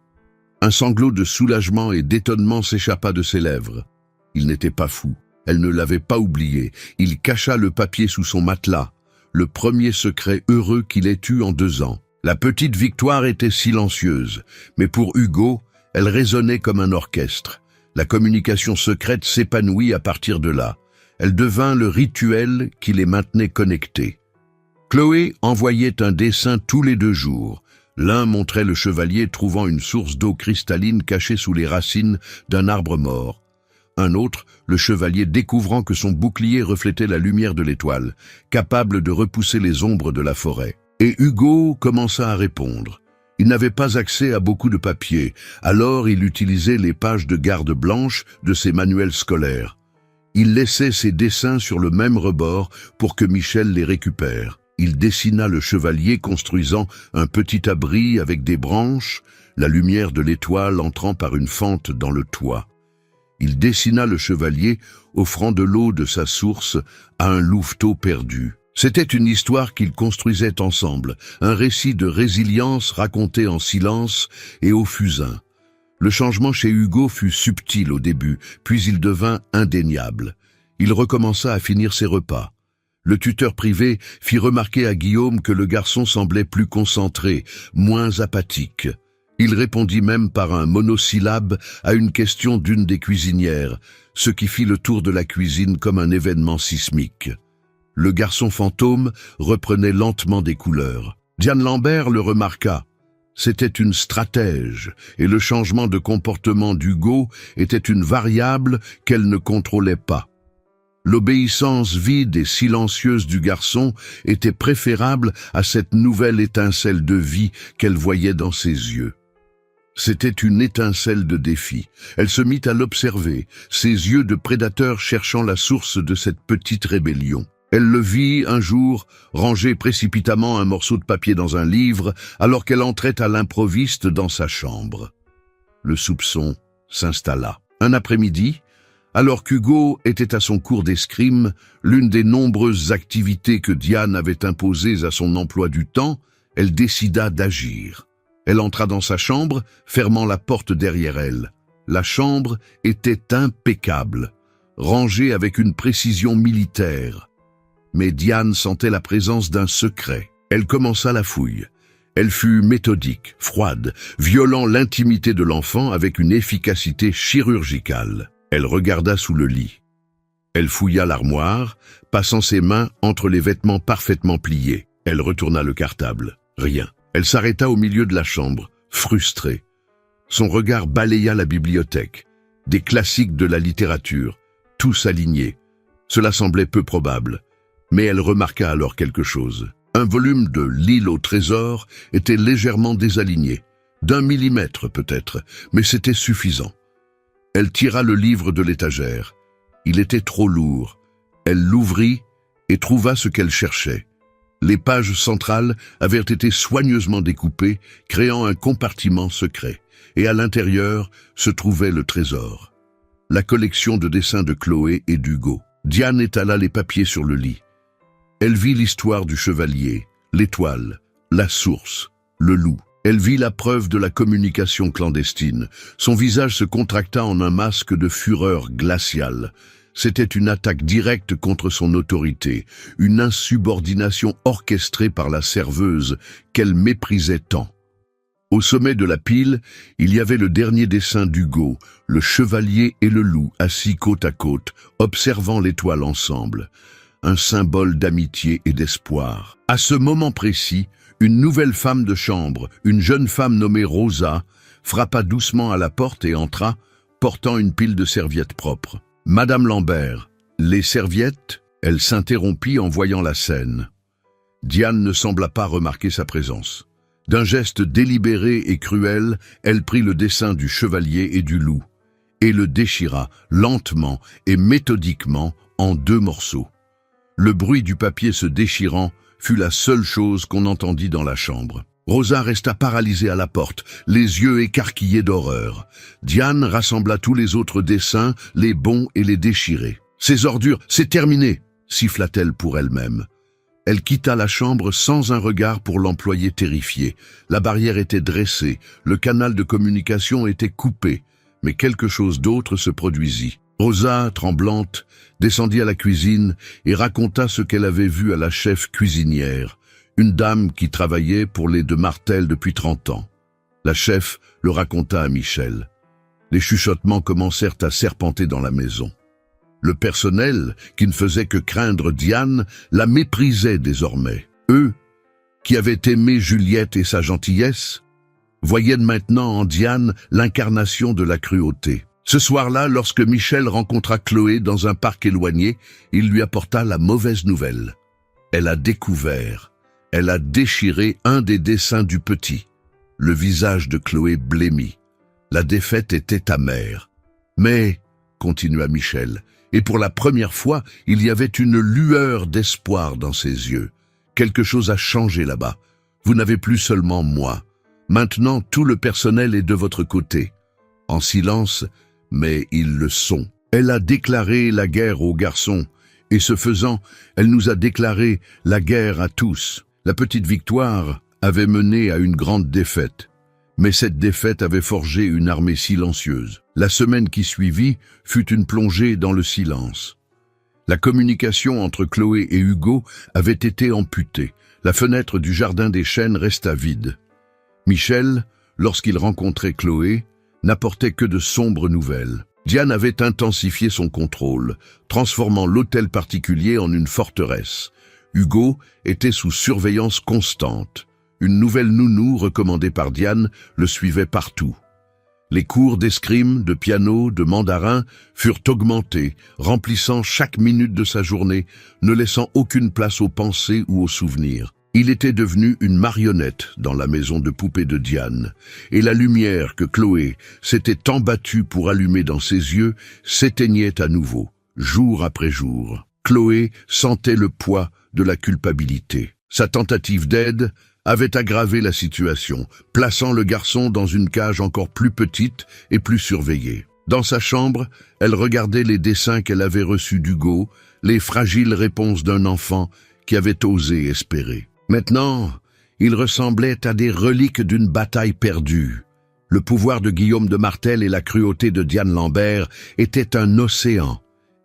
Un sanglot de soulagement et d'étonnement s'échappa de ses lèvres. Il n'était pas fou. Elle ne l'avait pas oublié. Il cacha le papier sous son matelas. Le premier secret heureux qu'il ait eu en 2 ans. La petite victoire était silencieuse, mais pour Hugo, elle résonnait comme un orchestre. La communication secrète s'épanouit à partir de là. Elle devint le rituel qui les maintenait connectés. Chloé envoyait un dessin tous les 2 jours. L'un montrait le chevalier trouvant une source d'eau cristalline cachée sous les racines d'un arbre mort. Un autre, le chevalier découvrant que son bouclier reflétait la lumière de l'étoile, capable de repousser les ombres de la forêt. Et Hugo commença à répondre. Il n'avait pas accès à beaucoup de papier, alors il utilisait les pages de garde blanche de ses manuels scolaires. Il laissait ses dessins sur le même rebord pour que Michel les récupère. Il dessina le chevalier construisant un petit abri avec des branches, la lumière de l'étoile entrant par une fente dans le toit. Il dessina le chevalier offrant de l'eau de sa source à un louveteau perdu. C'était une histoire qu'ils construisaient ensemble, un récit de résilience raconté en silence et au fusain. Le changement chez Hugo fut subtil au début, puis il devint indéniable. Il recommença à finir ses repas. Le tuteur privé fit remarquer à Guillaume que le garçon semblait plus concentré, moins apathique. Il répondit même par un monosyllabe à une question d'une des cuisinières, ce qui fit le tour de la cuisine comme un événement sismique. Le garçon fantôme reprenait lentement des couleurs. Diane Lambert le remarqua. C'était une stratège, et le changement de comportement d'Hugo était une variable qu'elle ne contrôlait pas. L'obéissance vide et silencieuse du garçon était préférable à cette nouvelle étincelle de vie qu'elle voyait dans ses yeux. C'était une étincelle de défi. Elle se mit à l'observer, ses yeux de prédateur cherchant la source de cette petite rébellion. Elle le vit un jour ranger précipitamment un morceau de papier dans un livre alors qu'elle entrait à l'improviste dans sa chambre. Le soupçon s'installa. Un après-midi, alors qu'Hugo était à son cours d'escrime, l'une des nombreuses activités que Diane avait imposées à son emploi du temps, elle décida d'agir. Elle entra dans sa chambre, fermant la porte derrière elle. La chambre était impeccable, rangée avec une précision militaire. Mais Diane sentait la présence d'un secret. Elle commença la fouille. Elle fut méthodique, froide, violant l'intimité de l'enfant avec une efficacité chirurgicale. Elle regarda sous le lit. Elle fouilla l'armoire, passant ses mains entre les vêtements parfaitement pliés. Elle retourna le cartable. Rien. Elle s'arrêta au milieu de la chambre, frustrée. Son regard balaya la bibliothèque. Des classiques de la littérature, tous alignés. Cela semblait peu probable. Mais elle remarqua alors quelque chose. Un volume de L'île au trésor était légèrement désaligné. D'1 millimètre peut-être, mais c'était suffisant. Elle tira le livre de l'étagère. Il était trop lourd. Elle l'ouvrit et trouva ce qu'elle cherchait. Les pages centrales avaient été soigneusement découpées, créant un compartiment secret. Et à l'intérieur se trouvait le trésor. La collection de dessins de Chloé et d'Hugo. Diane étala les papiers sur le lit. Elle vit l'histoire du chevalier, l'étoile, la source, le loup. Elle vit la preuve de la communication clandestine. Son visage se contracta en un masque de fureur glaciale. C'était une attaque directe contre son autorité, une insubordination orchestrée par la serveuse qu'elle méprisait tant. Au sommet de la pile, il y avait le dernier dessin d'Hugo, le chevalier et le loup assis côte à côte, observant l'étoile ensemble. Un symbole d'amitié et d'espoir. À ce moment précis, une nouvelle femme de chambre, une jeune femme nommée Rosa, frappa doucement à la porte et entra, portant une pile de serviettes propres. « Madame Lambert, les serviettes ?» Elle s'interrompit en voyant la scène. Diane ne sembla pas remarquer sa présence. D'un geste délibéré et cruel, elle prit le dessin du chevalier et du loup, et le déchira lentement et méthodiquement en 2 morceaux. Le bruit du papier se déchirant fut la seule chose qu'on entendit dans la chambre. Rosa resta paralysée à la porte, les yeux écarquillés d'horreur. Diane rassembla tous les autres dessins, les bons et les déchirés. « Ces ordures, c'est terminé !» siffla-t-elle pour elle-même. Elle quitta la chambre sans un regard pour l'employé terrifié. La barrière était dressée, le canal de communication était coupé, mais quelque chose d'autre se produisit. Rosa, tremblante, descendit à la cuisine et raconta ce qu'elle avait vu à la chef cuisinière, une dame qui travaillait pour les de Martel depuis 30 ans. La chef le raconta à Michel. Les chuchotements commencèrent à serpenter dans la maison. Le personnel, qui ne faisait que craindre Diane, la méprisait désormais. Eux, qui avaient aimé Juliette et sa gentillesse, voyaient maintenant en Diane l'incarnation de la cruauté. Ce soir-là, lorsque Michel rencontra Chloé dans un parc éloigné, il lui apporta la mauvaise nouvelle. Elle a découvert, elle a déchiré un des dessins du petit. Le visage de Chloé blêmit. La défaite était amère. Mais, continua Michel, et pour la première fois, il y avait une lueur d'espoir dans ses yeux. Quelque chose a changé là-bas. Vous n'avez plus seulement moi. Maintenant, tout le personnel est de votre côté. En silence, mais ils le sont. Elle a déclaré la guerre aux garçons, et ce faisant, elle nous a déclaré la guerre à tous. La petite victoire avait mené à une grande défaite, mais cette défaite avait forgé une armée silencieuse. La semaine qui suivit fut une plongée dans le silence. La communication entre Chloé et Hugo avait été amputée. La fenêtre du jardin des chênes resta vide. Michel, lorsqu'il rencontrait Chloé, n'apportait que de sombres nouvelles. Diane avait intensifié son contrôle, transformant l'hôtel particulier en une forteresse. Hugo était sous surveillance constante. Une nouvelle nounou recommandée par Diane le suivait partout. Les cours d'escrime, de piano, de mandarin furent augmentés, remplissant chaque minute de sa journée, ne laissant aucune place aux pensées ou aux souvenirs. Il était devenu une marionnette dans la maison de poupée de Diane, et la lumière que Chloé s'était tant battue pour allumer dans ses yeux s'éteignait à nouveau, jour après jour. Chloé sentait le poids de la culpabilité. Sa tentative d'aide avait aggravé la situation, plaçant le garçon dans une cage encore plus petite et plus surveillée. Dans sa chambre, elle regardait les dessins qu'elle avait reçus d'Hugo, les fragiles réponses d'un enfant qui avait osé espérer. Maintenant, il ressemblait à des reliques d'une bataille perdue. Le pouvoir de Guillaume de Martel et la cruauté de Diane Lambert étaient un océan,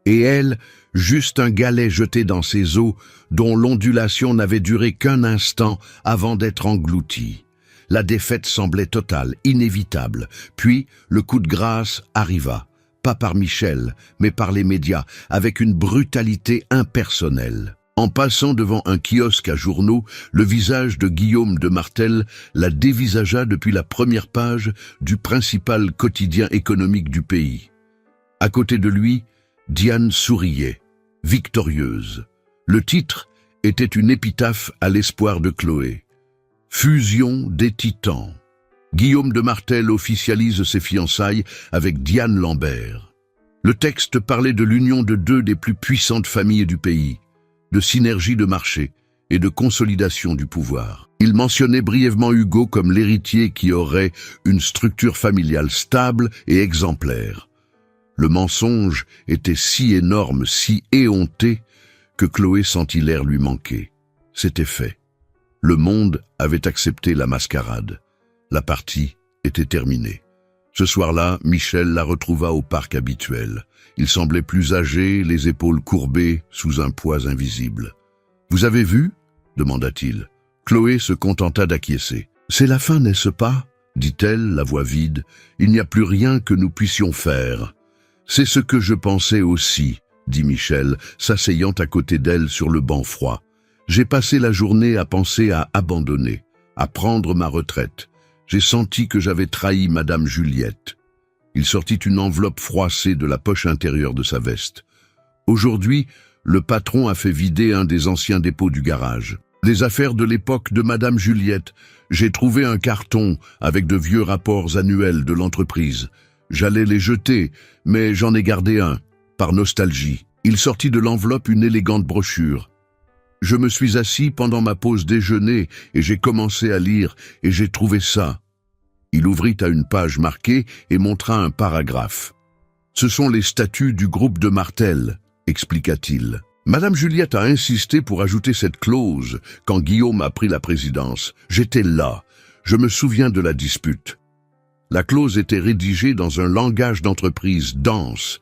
et elle, juste un galet jeté dans ses eaux, dont l'ondulation n'avait duré qu'un instant avant d'être engloutie. La défaite semblait totale, inévitable. Puis, le coup de grâce arriva. Pas par Michel, mais par les médias, avec une brutalité impersonnelle. En passant devant un kiosque à journaux, le visage de Guillaume de Martel la dévisagea depuis la première page du principal quotidien économique du pays. À côté de lui, Diane souriait, victorieuse. Le titre était une épitaphe à l'espoir de Chloé. Fusion des titans. Guillaume de Martel officialise ses fiançailles avec Diane Lambert. Le texte parlait de l'union de deux des plus puissantes familles du pays, de synergie de marché et de consolidation du pouvoir. Il mentionnait brièvement Hugo comme l'héritier qui aurait une structure familiale stable et exemplaire. Le mensonge était si énorme, si éhonté, que Chloé sentit l'air lui manquer. C'était fait. Le monde avait accepté la mascarade. La partie était terminée. Ce soir-là, Michel la retrouva au parc habituel. Il semblait plus âgé, les épaules courbées, sous un poids invisible. « Vous avez vu ?» demanda-t-il. Chloé se contenta d'acquiescer. « C'est la fin, n'est-ce pas ?» dit-elle, la voix vide. « Il n'y a plus rien que nous puissions faire. »« C'est ce que je pensais aussi, » dit Michel, s'asseyant à côté d'elle sur le banc froid. « J'ai passé la journée à penser à abandonner, à prendre ma retraite. J'ai senti que j'avais trahi Madame Juliette. » Il sortit une enveloppe froissée de la poche intérieure de sa veste. « Aujourd'hui, le patron a fait vider un des anciens dépôts du garage. Des affaires de l'époque de Madame Juliette. J'ai trouvé un carton avec de vieux rapports annuels de l'entreprise. J'allais les jeter, mais j'en ai gardé un, par nostalgie. » Il sortit de l'enveloppe une élégante brochure. Je me suis assis pendant ma pause déjeuner et j'ai commencé à lire et j'ai trouvé ça. Il ouvrit à une page marquée et montra un paragraphe. « Ce sont les statuts du groupe de Martel, » expliqua-t-il. Madame Juliette a insisté pour ajouter cette clause quand Guillaume a pris la présidence. J'étais là. Je me souviens de la dispute. La clause était rédigée dans un langage d'entreprise dense,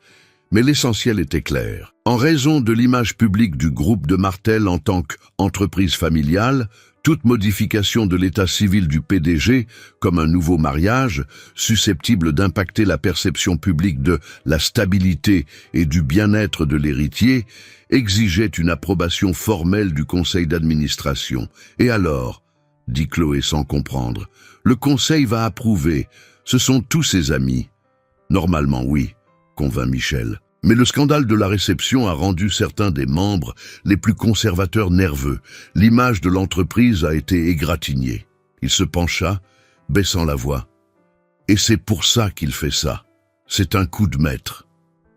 mais l'essentiel était clair. En raison de l'image publique du groupe de Martel en tant qu'entreprise familiale, toute modification de l'état civil du PDG, comme un nouveau mariage, susceptible d'impacter la perception publique de la stabilité et du bien-être de l'héritier, exigeait une approbation formelle du conseil d'administration. Et alors, dit Chloé sans comprendre, le conseil va approuver. Ce sont tous ses amis. Normalement, oui, convint Michel. Mais le scandale de la réception a rendu certains des membres les plus conservateurs nerveux. L'image de l'entreprise a été égratignée. Il se pencha, baissant la voix. Et c'est pour ça qu'il fait ça. C'est un coup de maître.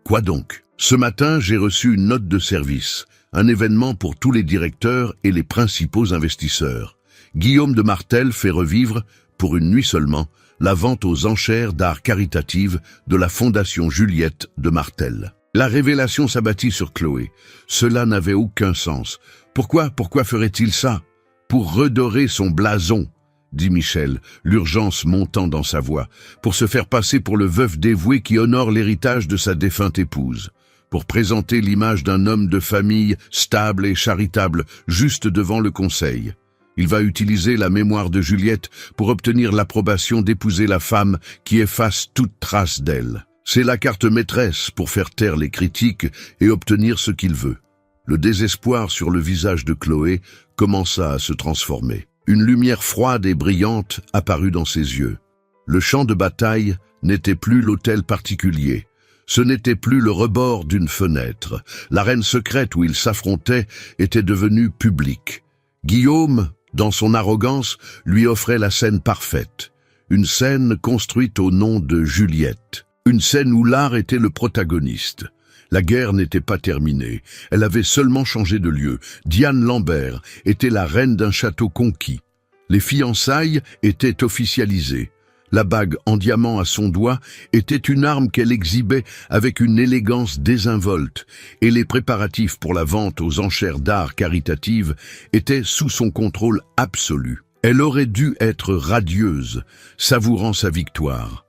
Quoi donc? Ce matin, j'ai reçu une note de service, un événement pour tous les directeurs et les principaux investisseurs. Guillaume de Martel fait revivre, pour une nuit seulement, la vente aux enchères d'art caritative de la Fondation Juliette de Martel. La révélation s'abattit sur Chloé. Cela n'avait aucun sens. Pourquoi ferait-il ça? Pour redorer son blason, dit Michel, l'urgence montant dans sa voix, pour se faire passer pour le veuf dévoué qui honore l'héritage de sa défunte épouse, pour présenter l'image d'un homme de famille stable et charitable juste devant le conseil. Il va utiliser la mémoire de Juliette pour obtenir l'approbation d'épouser la femme qui efface toute trace d'elle. C'est la carte maîtresse pour faire taire les critiques et obtenir ce qu'il veut. Le désespoir sur le visage de Chloé commença à se transformer. Une lumière froide et brillante apparut dans ses yeux. Le champ de bataille n'était plus l'hôtel particulier. Ce n'était plus le rebord d'une fenêtre. L'arène secrète où ils s'affrontaient était devenue publique. Guillaume, dans son arrogance, lui offrait la scène parfaite. Une scène construite au nom de Juliette. Une scène où l'art était le protagoniste. La guerre n'était pas terminée. Elle avait seulement changé de lieu. Diane Lambert était la reine d'un château conquis. Les fiançailles étaient officialisées. La bague en diamant à son doigt était une arme qu'elle exhibait avec une élégance désinvolte, et les préparatifs pour la vente aux enchères d'art caritatives étaient sous son contrôle absolu. Elle aurait dû être radieuse, savourant sa victoire.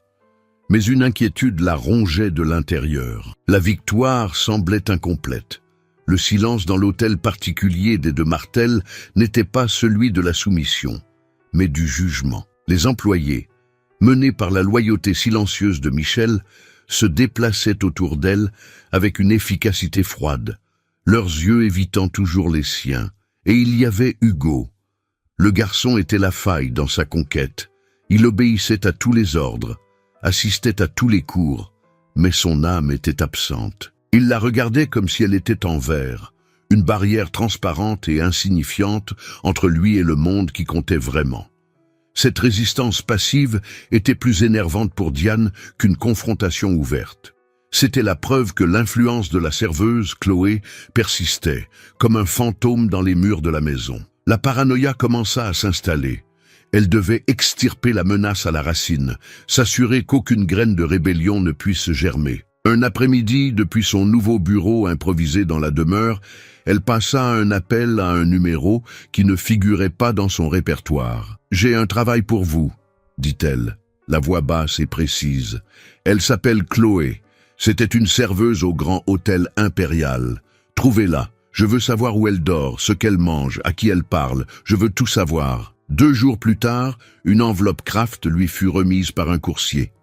Mais une inquiétude la rongeait de l'intérieur. La victoire semblait incomplète. Le silence dans l'hôtel particulier des de Martel n'était pas celui de la soumission, mais du jugement. Les employés, menés par la loyauté silencieuse de Michel, se déplaçaient autour d'elle avec une efficacité froide, leurs yeux évitant toujours les siens. Et il y avait Hugo. Le garçon était la faille dans sa conquête. Il obéissait à tous les ordres, assistait à tous les cours, mais son âme était absente. Il la regardait comme si elle était en verre, une barrière transparente et insignifiante entre lui et le monde qui comptait vraiment. Cette résistance passive était plus énervante pour Diane qu'une confrontation ouverte. C'était la preuve que l'influence de la serveuse, Chloé, persistait, comme un fantôme dans les murs de la maison. La paranoïa commença à s'installer. Elle devait extirper la menace à la racine, s'assurer qu'aucune graine de rébellion ne puisse germer. Un après-midi, depuis son nouveau bureau improvisé dans la demeure, elle passa un appel à un numéro qui ne figurait pas dans son répertoire. « J'ai un travail pour vous », dit-elle, la voix basse et précise. Elle s'appelle Chloé. C'était une serveuse au grand hôtel impérial. « Trouvez-la. Je veux savoir où elle dort, ce qu'elle mange, à qui elle parle. Je veux tout savoir. » 2 jours plus tard, une enveloppe Kraft lui fut remise par un coursier.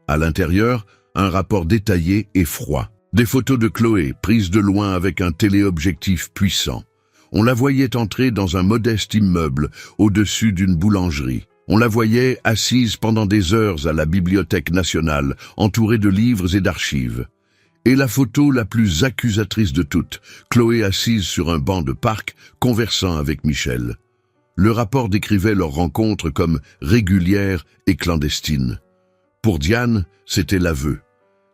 À l'intérieur, un rapport détaillé et froid. Des photos de Chloé, prises de loin avec un téléobjectif puissant. On la voyait entrer dans un modeste immeuble, au-dessus d'une boulangerie. On la voyait assise pendant des heures à la Bibliothèque nationale, entourée de livres et d'archives. Et la photo la plus accusatrice de toutes, Chloé assise sur un banc de parc, conversant avec Michel. Le rapport décrivait leur rencontre comme régulière et clandestine. Pour Diane, c'était l'aveu.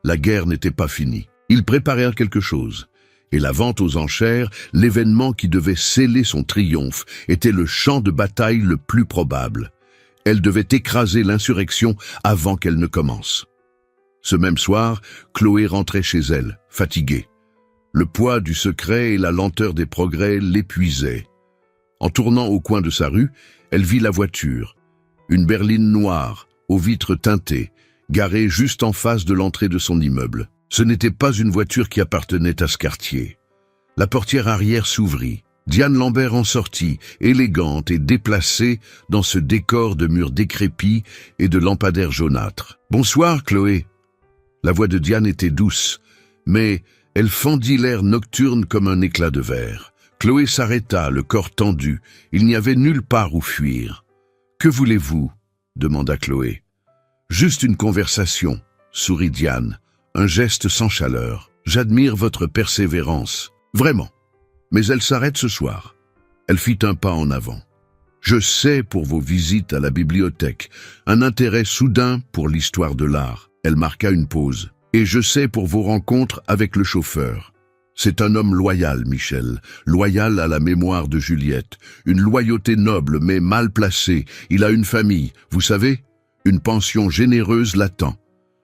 La guerre n'était pas finie. Ils préparèrent quelque chose. Et la vente aux enchères, l'événement qui devait sceller son triomphe, était le champ de bataille le plus probable. Elle devait écraser l'insurrection avant qu'elle ne commence. Ce même soir, Chloé rentrait chez elle, fatiguée. Le poids du secret et la lenteur des progrès l'épuisaient. En tournant au coin de sa rue, elle vit la voiture. Une berline noire, aux vitres teintées, garée juste en face de l'entrée de son immeuble. Ce n'était pas une voiture qui appartenait à ce quartier. La portière arrière s'ouvrit. Diane Lambert en sortit, élégante et déplacée dans ce décor de murs décrépits et de lampadaires jaunâtres. « Bonsoir, Chloé !» La voix de Diane était douce, mais elle fendit l'air nocturne comme un éclat de verre. Chloé s'arrêta, le corps tendu. Il n'y avait nulle part où fuir. « Que voulez-vous » demanda Chloé. « Juste une conversation » sourit Diane, un geste sans chaleur. « J'admire votre persévérance. Vraiment. Mais elle s'arrête ce soir. » Elle fit un pas en avant. « Je sais pour vos visites à la bibliothèque, un intérêt soudain pour l'histoire de l'art. » Elle marqua une pause. « Et je sais pour vos rencontres avec le chauffeur. » C'est un homme loyal, Michel, loyal à la mémoire de Juliette. Une loyauté noble mais mal placée. Il a une famille, vous savez, une pension généreuse l'attend.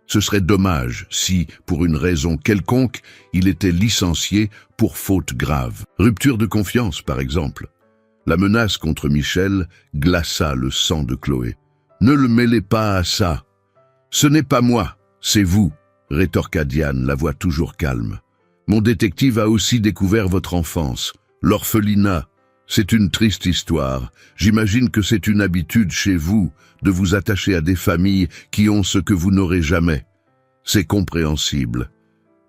Ce serait dommage si, pour une raison quelconque, il était licencié pour faute grave. Rupture de confiance, par exemple. La menace contre Michel glaça le sang de Chloé. « Ne le mêlez pas à ça. »« Ce n'est pas moi, c'est vous, » rétorqua Diane, la voix toujours calme. Mon détective a aussi découvert votre enfance. L'orphelinat, c'est une triste histoire. J'imagine que c'est une habitude chez vous de vous attacher à des familles qui ont ce que vous n'aurez jamais. C'est compréhensible,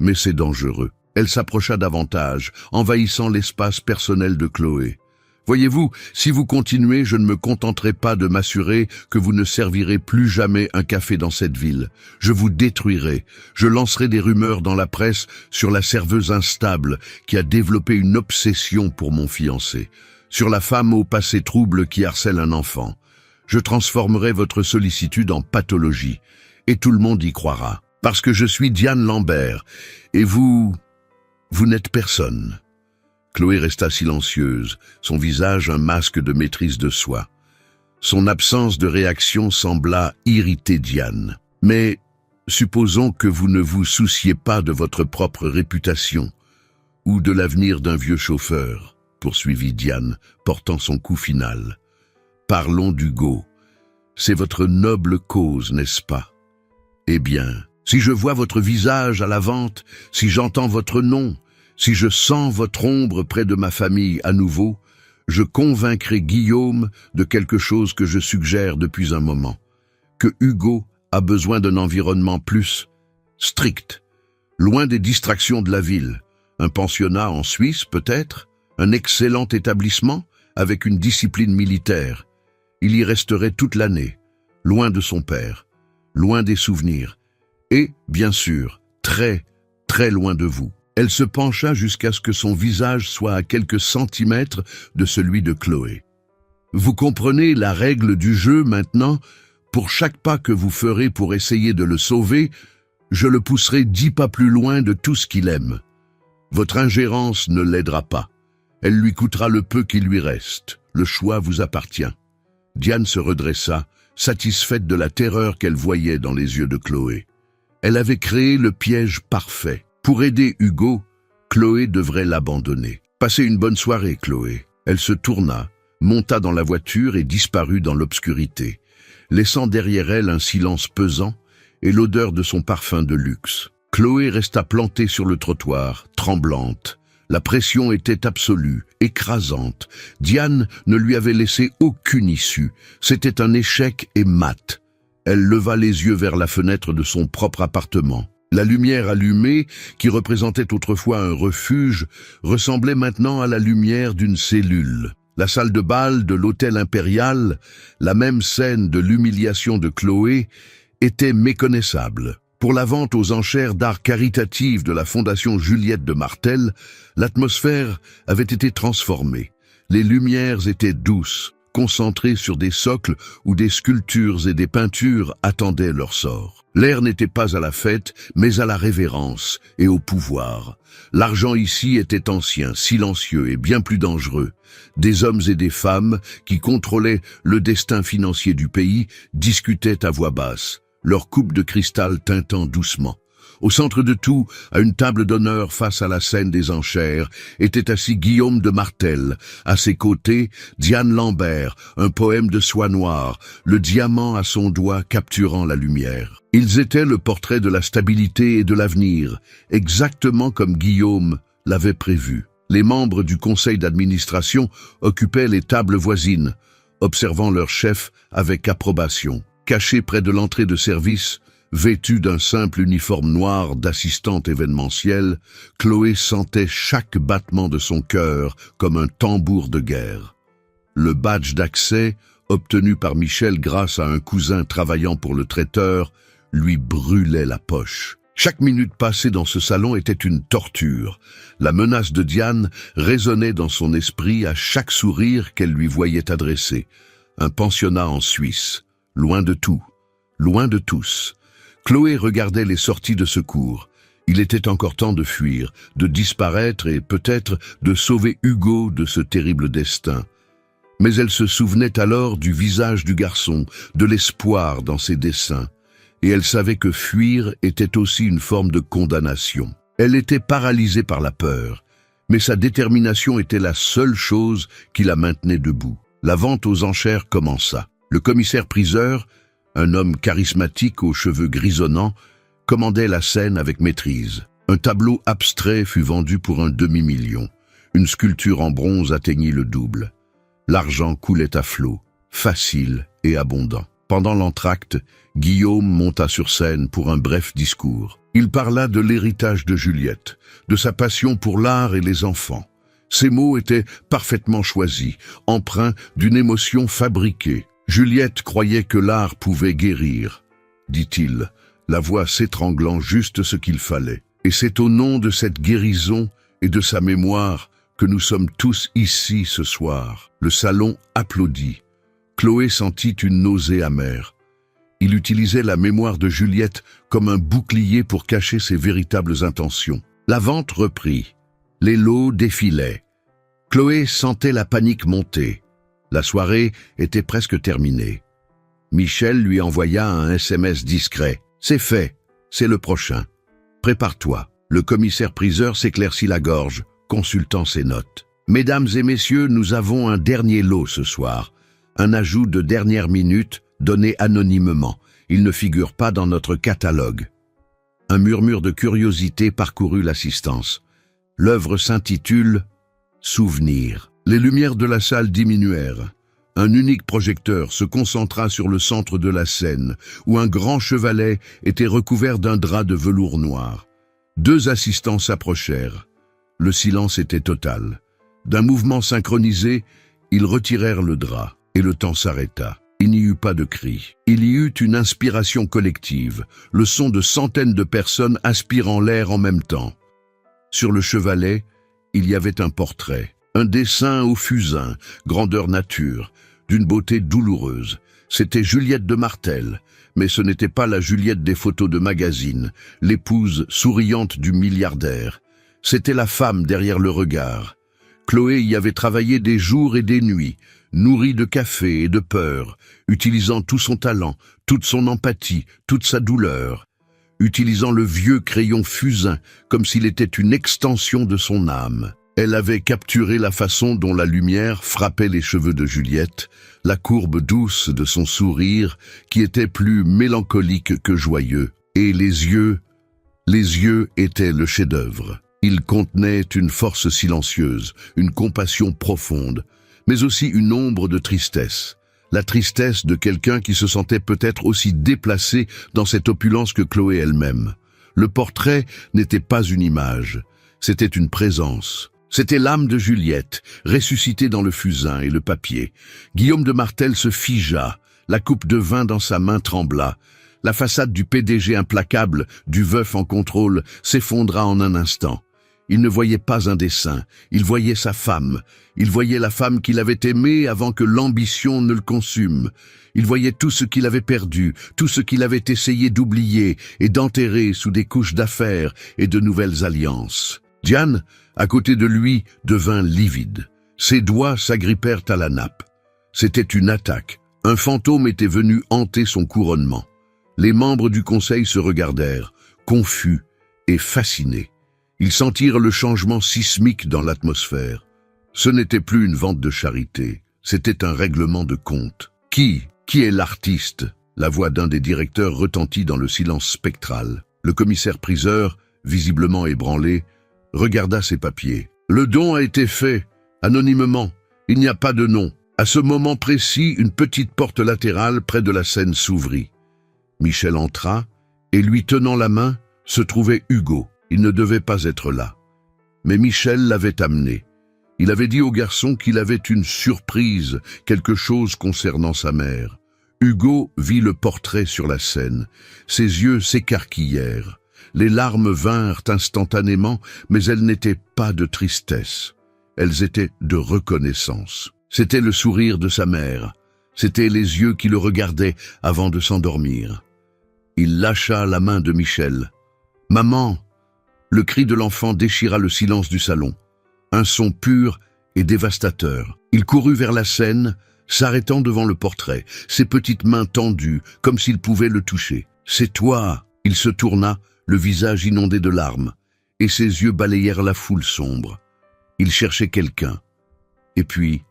mais c'est dangereux. Elle s'approcha davantage, envahissant l'espace personnel de Chloé. Voyez-vous, si vous continuez, je ne me contenterai pas de m'assurer que vous ne servirez plus jamais un café dans cette ville. Je vous détruirai. Je lancerai des rumeurs dans la presse sur la serveuse instable qui a développé une obsession pour mon fiancé, sur la femme au passé trouble qui harcèle un enfant. Je transformerai votre sollicitude en pathologie, et tout le monde y croira. Parce que je suis Diane Lambert, et vous n'êtes personne. Chloé resta silencieuse, son visage un masque de maîtrise de soi. Son absence de réaction sembla irriter Diane. Mais supposons que vous ne vous souciez pas de votre propre réputation, ou de l'avenir d'un vieux chauffeur, poursuivit Diane, portant son coup final. Parlons d'Hugo. C'est votre noble cause, n'est-ce pas? Eh bien, si je vois votre visage à la vente, si j'entends votre nom, si je sens votre ombre près de ma famille à nouveau, je convaincrai Guillaume de quelque chose que je suggère depuis un moment, que Hugo a besoin d'un environnement plus strict, loin des distractions de la ville, un pensionnat en Suisse peut-être, un excellent établissement avec une discipline militaire. Il y resterait toute l'année, loin de son père, loin des souvenirs, et, bien sûr, très, très loin de vous. Elle se pencha jusqu'à ce que son visage soit à quelques centimètres de celui de Chloé. Vous comprenez la règle du jeu maintenant? Pour chaque pas que vous ferez pour essayer de le sauver, je le pousserai 10 pas plus loin de tout ce qu'il aime. Votre ingérence ne l'aidera pas. Elle lui coûtera le peu qui lui reste. Le choix vous appartient. Diane se redressa, satisfaite de la terreur qu'elle voyait dans les yeux de Chloé. Elle avait créé le piège parfait. Pour aider Hugo, Chloé devrait l'abandonner. Passez une bonne soirée, Chloé. Elle se tourna, monta dans la voiture et disparut dans l'obscurité, laissant derrière elle un silence pesant et l'odeur de son parfum de luxe. Chloé resta plantée sur le trottoir, tremblante. La pression était absolue, écrasante. Diane ne lui avait laissé aucune issue. C'était un échec et mat. Elle leva les yeux vers la fenêtre de son propre appartement. La lumière allumée, qui représentait autrefois un refuge, ressemblait maintenant à la lumière d'une cellule. La salle de bal de l'hôtel impérial, la même scène de l'humiliation de Chloé, était méconnaissable. Pour la vente aux enchères d'art caritatif de la Fondation Juliette de Martel, l'atmosphère avait été transformée. Les lumières étaient douces, concentrées sur des socles où des sculptures et des peintures attendaient leur sort. L'air n'était pas à la fête, mais à la révérence et au pouvoir. L'argent ici était ancien, silencieux et bien plus dangereux. Des hommes et des femmes qui contrôlaient le destin financier du pays discutaient à voix basse, leur coupe de cristal tintant doucement. Au centre de tout, à une table d'honneur face à la scène des enchères, était assis Guillaume de Martel. À ses côtés, Diane Lambert, un poème de soie noire, le diamant à son doigt capturant la lumière. Ils étaient le portrait de la stabilité et de l'avenir, exactement comme Guillaume l'avait prévu. Les membres du conseil d'administration occupaient les tables voisines, observant leur chef avec approbation. Caché près de l'entrée de service, vêtue d'un simple uniforme noir d'assistante événementielle, Chloé sentait chaque battement de son cœur comme un tambour de guerre. Le badge d'accès, obtenu par Michel grâce à un cousin travaillant pour le traiteur, lui brûlait la poche. Chaque minute passée dans ce salon était une torture. La menace de Diane résonnait dans son esprit à chaque sourire qu'elle lui voyait adresser. Un pensionnat en Suisse, loin de tout, loin de tous. Chloé regardait les sorties de secours. Il était encore temps de fuir, de disparaître et peut-être de sauver Hugo de ce terrible destin. Mais elle se souvenait alors du visage du garçon, de l'espoir dans ses dessins. Et elle savait que fuir était aussi une forme de condamnation. Elle était paralysée par la peur, mais sa détermination était la seule chose qui la maintenait debout. La vente aux enchères commença. Le commissaire-priseur, un homme charismatique aux cheveux grisonnants, commandait la scène avec maîtrise. Un tableau abstrait fut vendu pour un demi-million. Une sculpture en bronze atteignit le double. L'argent coulait à flot, facile et abondant. Pendant l'entracte, Guillaume monta sur scène pour un bref discours. Il parla de l'héritage de Juliette, de sa passion pour l'art et les enfants, Ces mots étaient parfaitement choisis, empreints d'une émotion fabriquée. Juliette croyait que l'art pouvait guérir, dit-il, la voix s'étranglant juste ce qu'il fallait. Et c'est au nom de cette guérison et de sa mémoire que nous sommes tous ici ce soir. Le salon applaudit. Chloé sentit une nausée amère. Il utilisait la mémoire de Juliette comme un bouclier pour cacher ses véritables intentions. La vente reprit. Les lots défilaient. Chloé sentait la panique monter. La soirée était presque terminée. Michel lui envoya un SMS discret. « C'est fait, c'est le prochain. Prépare-toi. » Le commissaire-priseur s'éclaircit la gorge, consultant ses notes. « Mesdames et messieurs, nous avons un dernier lot ce soir. Un ajout de dernière minute donné anonymement. Il ne figure pas dans notre catalogue. » Un murmure de curiosité parcourut l'assistance. L'œuvre s'intitule « Souvenir ». Les lumières de la salle diminuèrent. Un unique projecteur se concentra sur le centre de la scène, où un grand chevalet était recouvert d'un drap de velours noir. Deux assistants s'approchèrent. Le silence était total. D'un mouvement synchronisé, ils retirèrent le drap, et le temps s'arrêta. Il n'y eut pas de cri. Il y eut une inspiration collective, le son de centaines de personnes aspirant l'air en même temps. Sur le chevalet, il y avait un portrait. Un dessin au fusain, grandeur nature, d'une beauté douloureuse. C'était Juliette de Martel, mais ce n'était pas la Juliette des photos de magazine, l'épouse souriante du milliardaire. C'était la femme derrière le regard. Chloé y avait travaillé des jours et des nuits, nourrie de café et de peur, utilisant tout son talent, toute son empathie, toute sa douleur, utilisant le vieux crayon fusain comme s'il était une extension de son âme. Elle avait capturé la façon dont la lumière frappait les cheveux de Juliette, la courbe douce de son sourire qui était plus mélancolique que joyeux. Et les yeux étaient le chef-d'œuvre. Ils contenaient une force silencieuse, une compassion profonde, mais aussi une ombre de tristesse. La tristesse de quelqu'un qui se sentait peut-être aussi déplacé dans cette opulence que Chloé elle-même. Le portrait n'était pas une image, c'était une présence. C'était l'âme de Juliette, ressuscitée dans le fusain et le papier. Guillaume de Martel se figea, la coupe de vin dans sa main trembla. La façade du PDG implacable, du veuf en contrôle, s'effondra en un instant. Il ne voyait pas un dessin, il voyait sa femme. Il voyait la femme qu'il avait aimée avant que l'ambition ne le consume. Il voyait tout ce qu'il avait perdu, tout ce qu'il avait essayé d'oublier et d'enterrer sous des couches d'affaires et de nouvelles alliances. Diane, à côté de lui, devint livide. Ses doigts s'agrippèrent à la nappe. C'était une attaque. Un fantôme était venu hanter son couronnement. Les membres du conseil se regardèrent, confus et fascinés. Ils sentirent le changement sismique dans l'atmosphère. Ce n'était plus une vente de charité, c'était un règlement de compte. Qui est l'artiste? La voix d'un des directeurs retentit dans le silence spectral. Le commissaire-priseur, visiblement ébranlé, regarda ses papiers. Le don a été fait, anonymement. Il n'y a pas de nom. À ce moment précis, une petite porte latérale près de la scène s'ouvrit. Michel entra, et lui tenant la main, se trouvait Hugo. Il ne devait pas être là. Mais Michel l'avait amené. Il avait dit au garçon qu'il avait une surprise, quelque chose concernant sa mère. Hugo vit le portrait sur la scène. Ses yeux s'écarquillèrent. Les larmes vinrent instantanément, mais elles n'étaient pas de tristesse. Elles étaient de reconnaissance. C'était le sourire de sa mère. C'étaient les yeux qui le regardaient avant de s'endormir. Il lâcha la main de Michel. « Maman !» Le cri de l'enfant déchira le silence du salon. Un son pur et dévastateur. Il courut vers la scène, s'arrêtant devant le portrait, ses petites mains tendues, comme s'il pouvait le toucher. « C'est toi !» Il se tourna, le visage inondé de larmes, et ses yeux balayèrent la foule sombre. Il cherchait quelqu'un. Et puis,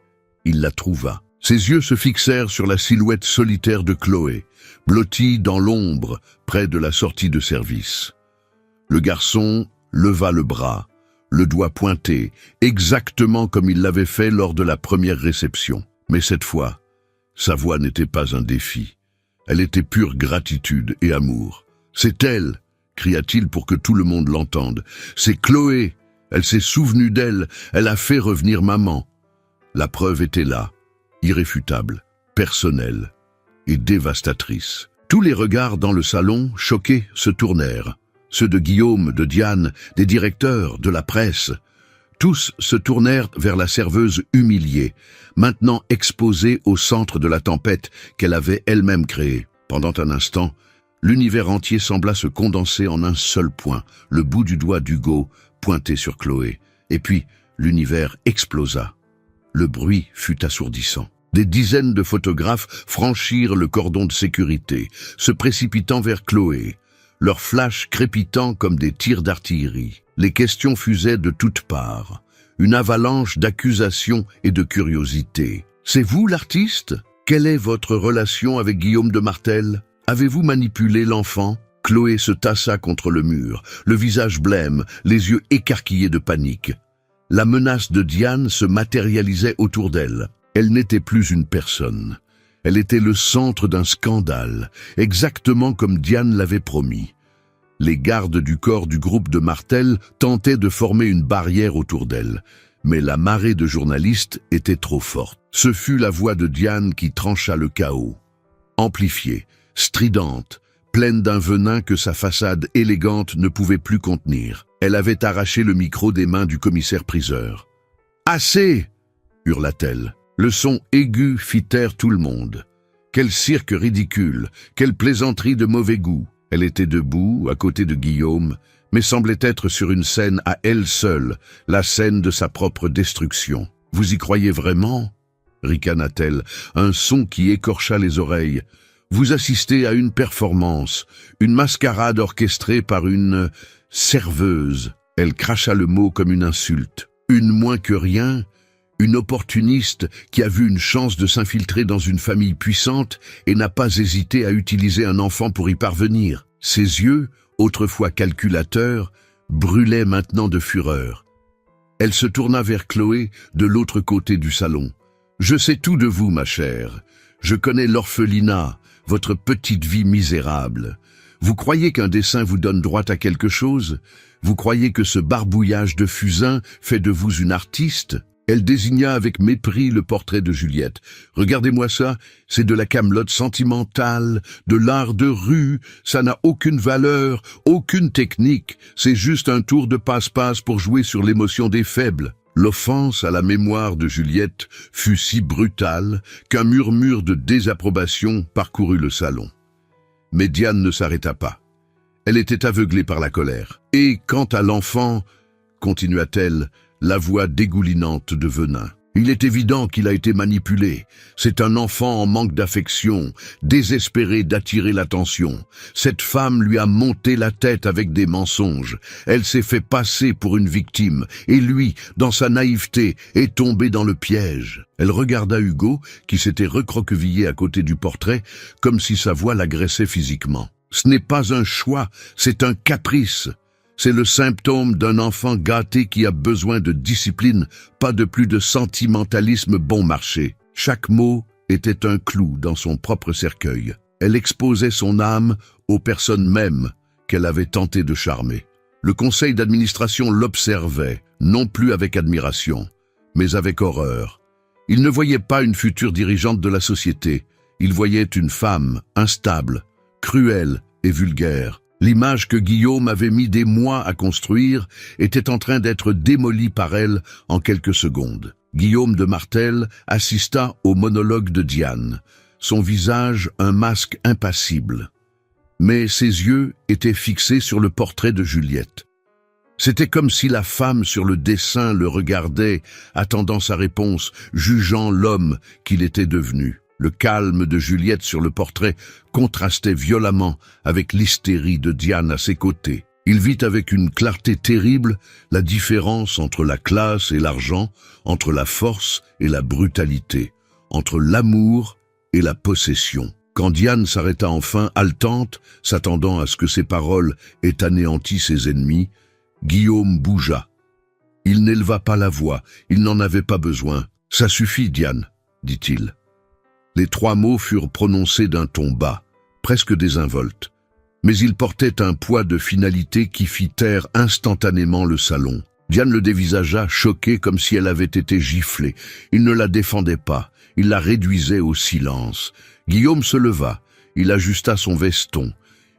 il la trouva. Ses yeux se fixèrent sur la silhouette solitaire de Chloé, blottie dans l'ombre, près de la sortie de service. Le garçon leva le bras, le doigt pointé, exactement comme il l'avait fait lors de la première réception. Mais cette fois, sa voix n'était pas un défi. Elle était pure gratitude et amour. « C'est elle !» cria-t-il pour que tout le monde l'entende. « C'est Chloé !» Elle s'est souvenue d'elle, elle a fait revenir maman. La preuve était là, irréfutable, personnelle et dévastatrice. Tous les regards dans le salon, choqués, se tournèrent. Ceux de Guillaume, de Diane, des directeurs, de la presse. Tous se tournèrent vers la serveuse humiliée, maintenant exposée au centre de la tempête qu'elle avait elle-même créée. Pendant un instant, l'univers entier sembla se condenser en un seul point, le bout du doigt d'Hugo pointé sur Chloé. Et puis, l'univers explosa. Le bruit fut assourdissant. Des dizaines de photographes franchirent le cordon de sécurité, se précipitant vers Chloé, leurs flashs crépitant comme des tirs d'artillerie. Les questions fusaient de toutes parts, une avalanche d'accusations et de curiosité. « C'est vous l'artiste ? Quelle est votre relation avec Guillaume de Martel ? Avez-vous manipulé l'enfant ?» Chloé se tassa contre le mur, le visage blême, les yeux écarquillés de panique. La menace de Diane se matérialisait autour d'elle. Elle n'était plus une personne. Elle était le centre d'un scandale, exactement comme Diane l'avait promis. Les gardes du corps du groupe de Martel tentaient de former une barrière autour d'elle, mais la marée de journalistes était trop forte. Ce fut la voix de Diane qui trancha le chaos. Amplifiée, stridente, pleine d'un venin que sa façade élégante ne pouvait plus contenir. Elle avait arraché le micro des mains du commissaire-priseur. « Assez !» hurla-t-elle. Le son aigu fit taire tout le monde. Quel cirque ridicule, quelle plaisanterie de mauvais goût. Elle était debout, à côté de Guillaume, mais semblait être sur une scène à elle seule, la scène de sa propre destruction. « Vous y croyez vraiment ?» ricana-t-elle, un son qui écorcha les oreilles. « Vous assistez à une performance, une mascarade orchestrée par une serveuse. » Elle cracha le mot comme une insulte. Une moins que rien, une opportuniste qui a vu une chance de s'infiltrer dans une famille puissante et n'a pas hésité à utiliser un enfant pour y parvenir. Ses yeux, autrefois calculateurs, brûlaient maintenant de fureur. Elle se tourna vers Chloé de l'autre côté du salon. « Je sais tout de vous, ma chère. Je connais l'orphelinat, votre petite vie misérable. Vous croyez qu'un dessin vous donne droit à quelque chose? Vous croyez que ce barbouillage de fusain fait de vous une artiste ?» Elle désigna avec mépris le portrait de Juliette. « Regardez-moi ça, c'est de la camelote sentimentale, de l'art de rue, ça n'a aucune valeur, aucune technique, c'est juste un tour de passe-passe pour jouer sur l'émotion des faibles. » L'offense à la mémoire de Juliette fut si brutale qu'un murmure de désapprobation parcourut le salon. Mais Diane ne s'arrêta pas. Elle était aveuglée par la colère. « Et quant à l'enfant, continua-t-elle, la voix dégoulinante de venin. Il est évident qu'il a été manipulé. C'est un enfant en manque d'affection, désespéré d'attirer l'attention. Cette femme lui a monté la tête avec des mensonges. Elle s'est fait passer pour une victime, et lui, dans sa naïveté, est tombé dans le piège. » Elle regarda Hugo, qui s'était recroquevillé à côté du portrait, comme si sa voix l'agressait physiquement. « Ce n'est pas un choix, c'est un caprice. C'est le symptôme d'un enfant gâté qui a besoin de discipline, pas de plus de sentimentalisme bon marché. » Chaque mot était un clou dans son propre cercueil. Elle exposait son âme aux personnes mêmes qu'elle avait tenté de charmer. Le conseil d'administration l'observait, non plus avec admiration, mais avec horreur. Il ne voyait pas une future dirigeante de la société. Il voyait une femme instable, cruelle et vulgaire. L'image que Guillaume avait mis des mois à construire était en train d'être démolie par elle en quelques secondes. Guillaume de Martel assista au monologue de Diane, son visage un masque impassible. Mais ses yeux étaient fixés sur le portrait de Juliette. C'était comme si la femme sur le dessin le regardait, attendant sa réponse, jugeant l'homme qu'il était devenu. Le calme de Juliette sur le portrait contrastait violemment avec l'hystérie de Diane à ses côtés. Il vit avec une clarté terrible la différence entre la classe et l'argent, entre la force et la brutalité, entre l'amour et la possession. Quand Diane s'arrêta enfin, haletante, s'attendant à ce que ses paroles aient anéanti ses ennemis, Guillaume bougea. Il n'éleva pas la voix, il n'en avait pas besoin. « Ça suffit, Diane, » dit-il. Les 3 mots furent prononcés d'un ton bas, presque désinvolte, mais ils portaient un poids de finalité qui fit taire instantanément le salon. Diane le dévisagea, choquée comme si elle avait été giflée. Il ne la défendait pas, il la réduisait au silence. Guillaume se leva, il ajusta son veston.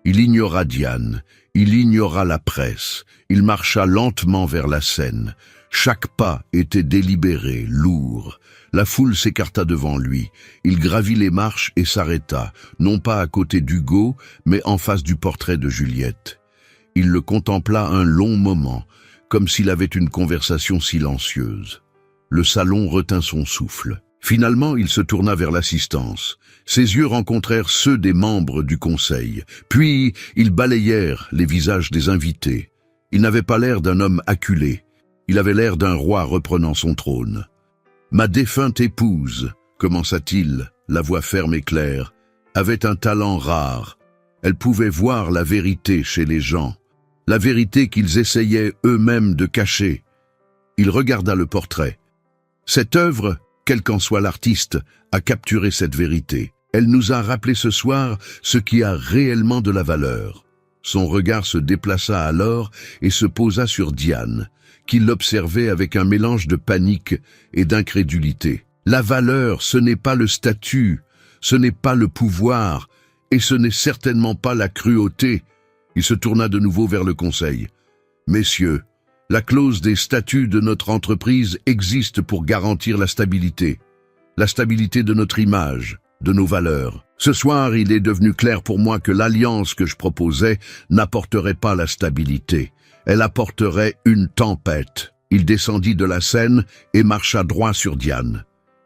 Il ignora Diane, il ignora la presse. Il marcha lentement vers la scène. Chaque pas était délibéré, lourd. La foule s'écarta devant lui. Il gravit les marches et s'arrêta, non pas à côté d'Hugo, mais en face du portrait de Juliette. Il le contempla un long moment, comme s'il avait une conversation silencieuse. Le salon retint son souffle. Finalement, il se tourna vers l'assistance. Ses yeux rencontrèrent ceux des membres du conseil. Puis, ils balayèrent les visages des invités. Il n'avait pas l'air d'un homme acculé. Il avait l'air d'un roi reprenant son trône. « Ma défunte épouse, commença-t-il, la voix ferme et claire, avait un talent rare. Elle pouvait voir la vérité chez les gens, la vérité qu'ils essayaient eux-mêmes de cacher. » Il regarda le portrait. Cette œuvre, quel qu'en soit l'artiste, a capturé cette vérité. Elle nous a rappelé ce soir ce qui a réellement de la valeur. Son regard se déplaça alors et se posa sur Diane, qui l'observait avec un mélange de panique et d'incrédulité. La valeur, ce n'est pas le statut, ce n'est pas le pouvoir, et ce n'est certainement pas la cruauté. Il se tourna de nouveau vers le conseil. « Messieurs, la clause des statuts de notre entreprise existe pour garantir la stabilité de notre image, de nos valeurs. Ce soir, il est devenu clair pour moi que l'alliance que je proposais n'apporterait pas la stabilité. Elle apporterait une tempête. » Il descendit de la scène et marcha droit sur Diane.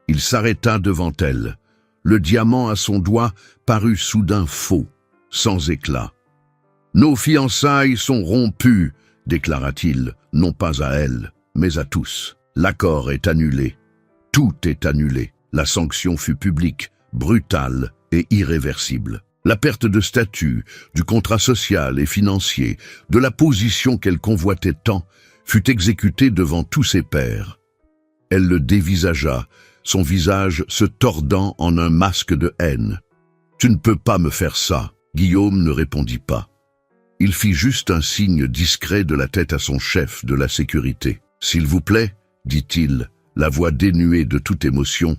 Il s'arrêta devant elle. Le diamant à son doigt parut soudain faux, sans éclat. « Nos fiançailles sont rompues, » déclara-t-il, non pas à elle, mais à tous. L'accord est annulé. Tout est annulé. La sanction fut publique, brutale et irréversible. La perte de statut, du contrat social et financier, de la position qu'elle convoitait tant, fut exécutée devant tous ses pairs. Elle le dévisagea, son visage se tordant en un masque de haine. « Tu ne peux pas me faire ça !» Guillaume ne répondit pas. Il fit juste un signe discret de la tête à son chef de la sécurité. « S'il vous plaît, dit-il, la voix dénuée de toute émotion,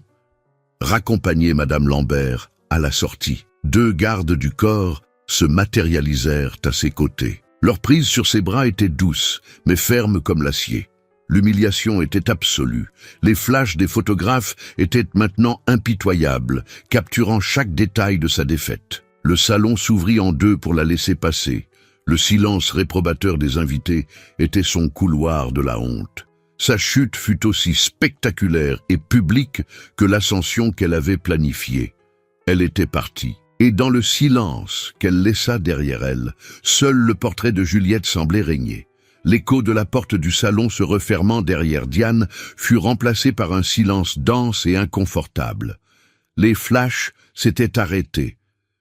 raccompagnez Madame Lambert à la sortie. » 2 gardes du corps se matérialisèrent à ses côtés. Leur prise sur ses bras était douce, mais ferme comme l'acier. L'humiliation était absolue. Les flashs des photographes étaient maintenant impitoyables, capturant chaque détail de sa défaite. Le salon s'ouvrit en 2 pour la laisser passer. Le silence réprobateur des invités était son couloir de la honte. Sa chute fut aussi spectaculaire et publique que l'ascension qu'elle avait planifiée. Elle était partie. Et dans le silence qu'elle laissa derrière elle, seul le portrait de Juliette semblait régner. L'écho de la porte du salon se refermant derrière Diane fut remplacé par un silence dense et inconfortable. Les flashs s'étaient arrêtés.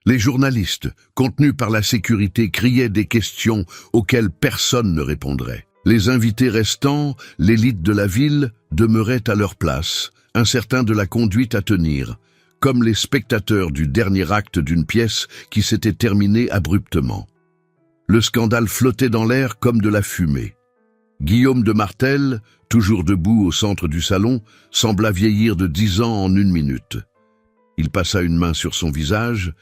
Les journalistes, contenus par la sécurité, criaient des questions auxquelles personne ne répondrait. Les invités restants, l'élite de la ville, demeuraient à leur place, incertains de la conduite à tenir, comme les spectateurs du dernier acte d'une pièce qui s'était terminée abruptement. Le scandale flottait dans l'air comme de la fumée. Guillaume de Martel, toujours debout au centre du salon, sembla vieillir de 10 ans en 1 minute. Il passa une main sur son visage,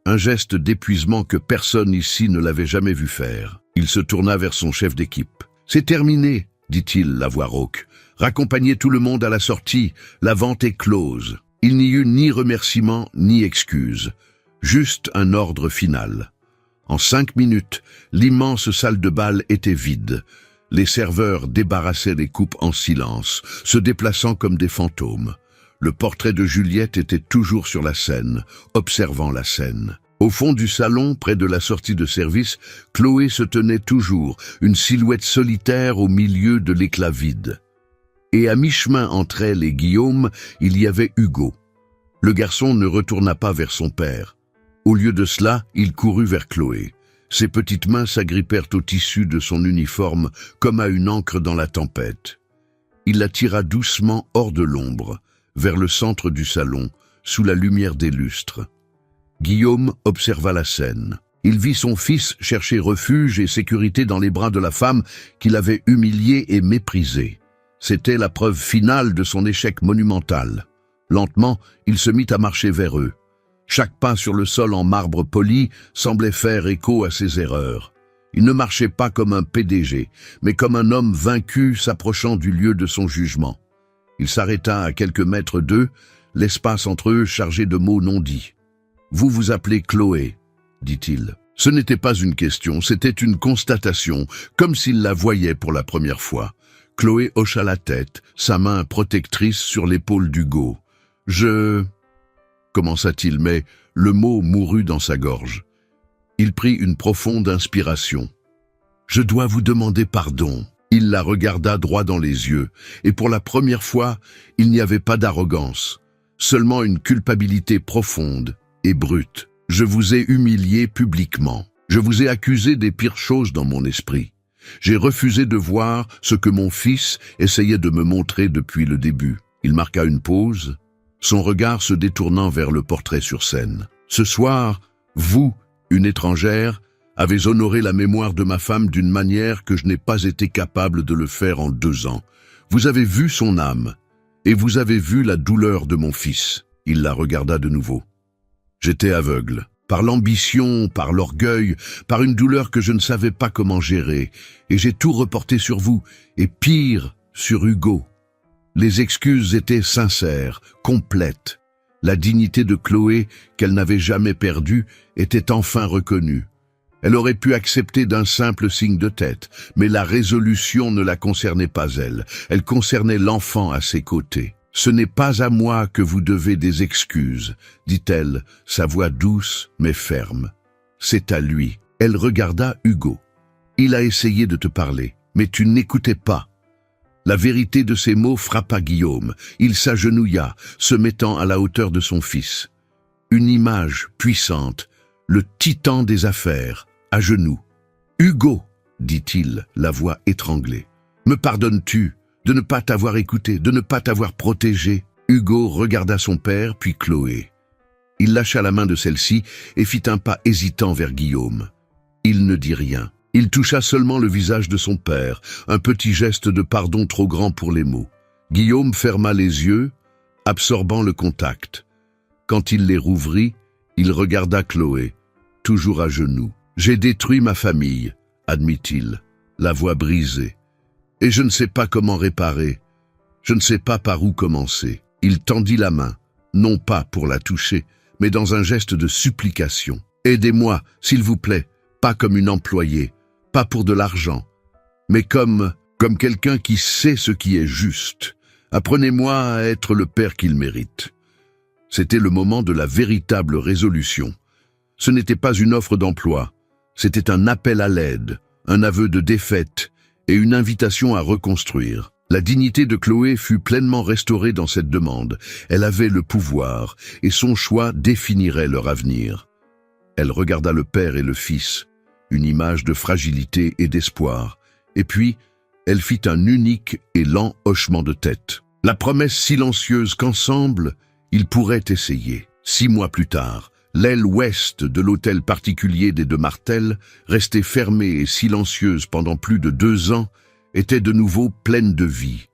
un geste d'épuisement que personne ici ne l'avait jamais vu faire. Il se tourna vers son chef d'équipe. « C'est terminé, dit-il, la voix rauque. Raccompagnez tout le monde à la sortie, la vente est close. » Il n'y eut ni remerciement ni excuse, juste un ordre final. En 5 minutes, l'immense salle de bal était vide. Les serveurs débarrassaient les coupes en silence, se déplaçant comme des fantômes. Le portrait de Juliette était toujours sur la scène, observant la scène. Au fond du salon, près de la sortie de service, Chloé se tenait toujours, une silhouette solitaire au milieu de l'éclat vide. Et à mi-chemin entre elle et Guillaume, il y avait Hugo. Le garçon ne retourna pas vers son père. Au lieu de cela, il courut vers Chloé. Ses petites mains s'agrippèrent au tissu de son uniforme comme à une ancre dans la tempête. Il la tira doucement hors de l'ombre, vers le centre du salon, sous la lumière des lustres. Guillaume observa la scène. Il vit son fils chercher refuge et sécurité dans les bras de la femme qu'il avait humiliée et méprisée. C'était la preuve finale de son échec monumental. Lentement, il se mit à marcher vers eux. Chaque pas sur le sol en marbre poli semblait faire écho à ses erreurs. Il ne marchait pas comme un PDG, mais comme un homme vaincu s'approchant du lieu de son jugement. Il s'arrêta à quelques mètres d'eux, l'espace entre eux chargé de mots non dits. « Vous vous appelez Chloé », dit-il. Ce n'était pas une question, c'était une constatation, comme s'il la voyait pour la première fois. Chloé hocha la tête, sa main protectrice sur l'épaule d'Hugo. « Je... » commença-t-il, mais le mot mourut dans sa gorge. Il prit une profonde inspiration. « Je dois vous demander pardon. » Il la regarda droit dans les yeux, et pour la première fois, il n'y avait pas d'arrogance, seulement une culpabilité profonde et brute. « Je vous ai humilié publiquement. Je vous ai accusé des pires choses dans mon esprit. J'ai refusé de voir ce que mon fils essayait de me montrer depuis le début. » Il marqua une pause, son regard se détournant vers le portrait sur scène. « Ce soir, vous, une étrangère, avez honoré la mémoire de ma femme d'une manière que je n'ai pas été capable de le faire en 2 ans. Vous avez vu son âme, et vous avez vu la douleur de mon fils. » Il la regarda de nouveau. « J'étais aveugle, par l'ambition, par l'orgueil, par une douleur que je ne savais pas comment gérer, et j'ai tout reporté sur vous, et pire, sur Hugo. Les excuses étaient sincères, complètes. La dignité de Chloé, qu'elle n'avait jamais perdue, était enfin reconnue. Elle aurait pu accepter d'un simple signe de tête, mais la résolution ne la concernait pas elle. Elle concernait l'enfant à ses côtés. « Ce n'est pas à moi que vous devez des excuses, » dit-elle, sa voix douce mais ferme. « C'est à lui. » Elle regarda Hugo. « Il a essayé de te parler, mais tu n'écoutais pas. » La vérité de ces mots frappa Guillaume. Il s'agenouilla, se mettant à la hauteur de son fils. Une image puissante, le titan des affaires, à genoux. « Hugo, » dit-il, la voix étranglée, « me pardonnes-tu de ne pas t'avoir écouté, de ne pas t'avoir protégé ?» Hugo regarda son père, puis Chloé. Il lâcha la main de celle-ci et fit un pas hésitant vers Guillaume. Il ne dit rien. Il toucha seulement le visage de son père, un petit geste de pardon trop grand pour les mots. Guillaume ferma les yeux, absorbant le contact. Quand il les rouvrit, il regarda Chloé, toujours à genoux. « J'ai détruit ma famille, » admit-il, la voix brisée. « Et je ne sais pas comment réparer. Je ne sais pas par où commencer. » Il tendit la main, non pas pour la toucher, mais dans un geste de supplication. « Aidez-moi, s'il vous plaît, pas comme une employée, pas pour de l'argent, mais comme quelqu'un qui sait ce qui est juste. Apprenez-moi à être le père qu'il mérite. » C'était le moment de la véritable résolution. Ce n'était pas une offre d'emploi, c'était un appel à l'aide, un aveu de défaite et une invitation à reconstruire. La dignité de Chloé fut pleinement restaurée dans cette demande. Elle avait le pouvoir et son choix définirait leur avenir. Elle regarda le père et le fils, une image de fragilité et d'espoir, et puis elle fit un unique et lent hochement de tête. La promesse silencieuse qu'ensemble, ils pourraient essayer. 6 mois plus tard, l'aile ouest de l'hôtel particulier des de Martel, restée fermée et silencieuse pendant plus de 2 ans, était de nouveau pleine de vie.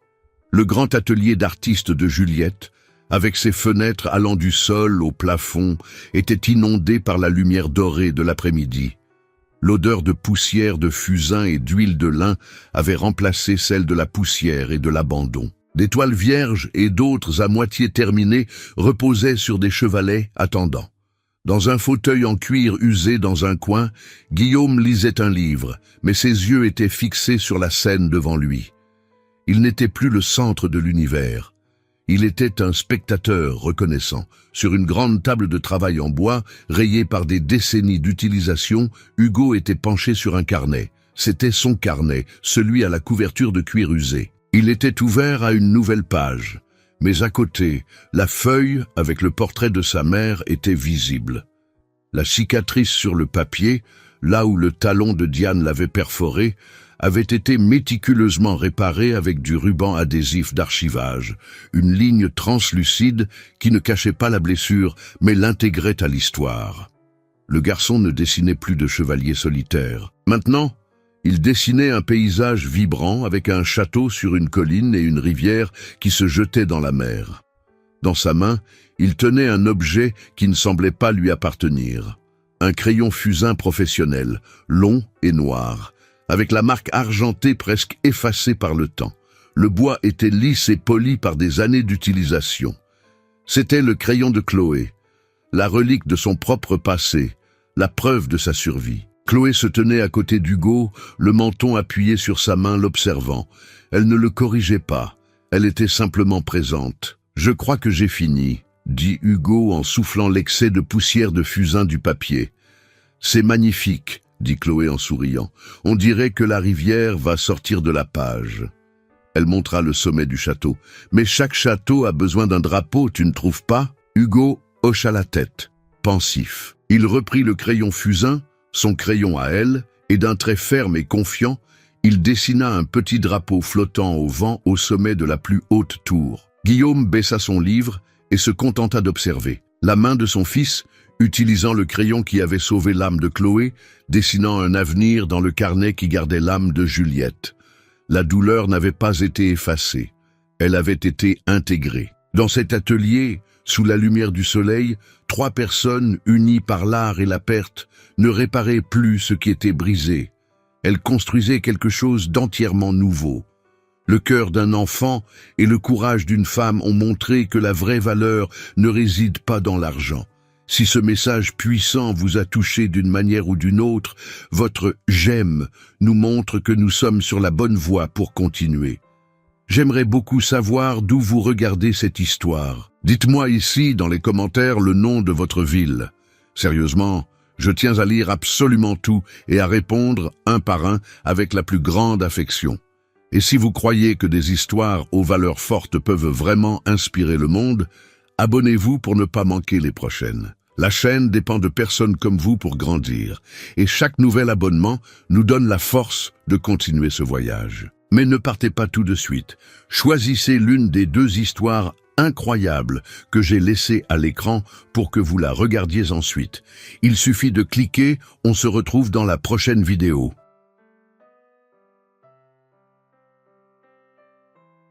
Le grand atelier d'artiste de Juliette, avec ses fenêtres allant du sol au plafond, était inondé par la lumière dorée de l'après-midi. L'odeur de poussière de fusain et d'huile de lin avait remplacé celle de la poussière et de l'abandon. Des toiles vierges et d'autres à moitié terminées reposaient sur des chevalets attendants. Dans un fauteuil en cuir usé dans un coin, Guillaume lisait un livre, mais ses yeux étaient fixés sur la scène devant lui. Il n'était plus le centre de l'univers. Il était un spectateur reconnaissant. Sur une grande table de travail en bois, rayée par des décennies d'utilisation, Hugo était penché sur un carnet. C'était son carnet, celui à la couverture de cuir usé. Il était ouvert à une nouvelle page. Mais à côté, la feuille avec le portrait de sa mère était visible. La cicatrice sur le papier, là où le talon de Diane l'avait perforé, avait été méticuleusement réparée avec du ruban adhésif d'archivage, une ligne translucide qui ne cachait pas la blessure, mais l'intégrait à l'histoire. Le garçon ne dessinait plus de chevalier solitaire. Maintenant, il dessinait un paysage vibrant avec un château sur une colline et une rivière qui se jetait dans la mer. Dans sa main, il tenait un objet qui ne semblait pas lui appartenir. Un crayon fusain professionnel, long et noir, avec la marque argentée presque effacée par le temps. Le bois était lisse et poli par des années d'utilisation. C'était le crayon de Chloé, la relique de son propre passé, la preuve de sa survie. Chloé se tenait à côté d'Hugo, le menton appuyé sur sa main, l'observant. Elle ne le corrigeait pas, elle était simplement présente. « Je crois que j'ai fini », dit Hugo en soufflant l'excès de poussière de fusain du papier. « C'est magnifique », dit Chloé en souriant. « On dirait que la rivière va sortir de la page. » Elle montra le sommet du château. « Mais chaque château a besoin d'un drapeau, tu ne trouves pas ?» Hugo hocha la tête, pensif. Il reprit le crayon fusain, son crayon à elle, et d'un trait ferme et confiant, il dessina un petit drapeau flottant au vent au sommet de la plus haute tour. Guillaume baissa son livre et se contenta d'observer. La main de son fils, utilisant le crayon qui avait sauvé l'âme de Chloé, dessinant un avenir dans le carnet qui gardait l'âme de Juliette. La douleur n'avait pas été effacée, elle avait été intégrée. Dans cet atelier, sous la lumière du soleil, 3 personnes, unies par l'art et la perte, ne réparaient plus ce qui était brisé. Elles construisaient quelque chose d'entièrement nouveau. Le cœur d'un enfant et le courage d'une femme ont montré que la vraie valeur ne réside pas dans l'argent. Si ce message puissant vous a touché d'une manière ou d'une autre, votre « j'aime » nous montre que nous sommes sur la bonne voie pour continuer. J'aimerais beaucoup savoir d'où vous regardez cette histoire. Dites-moi ici dans les commentaires le nom de votre ville. Sérieusement, je tiens à lire absolument tout et à répondre un par un avec la plus grande affection. Et si vous croyez que des histoires aux valeurs fortes peuvent vraiment inspirer le monde, abonnez-vous pour ne pas manquer les prochaines. La chaîne dépend de personnes comme vous pour grandir, et chaque nouvel abonnement nous donne la force de continuer ce voyage. Mais ne partez pas tout de suite. Choisissez l'une des 2 histoires incroyables que j'ai laissées à l'écran pour que vous la regardiez ensuite. Il suffit de cliquer, on se retrouve dans la prochaine vidéo.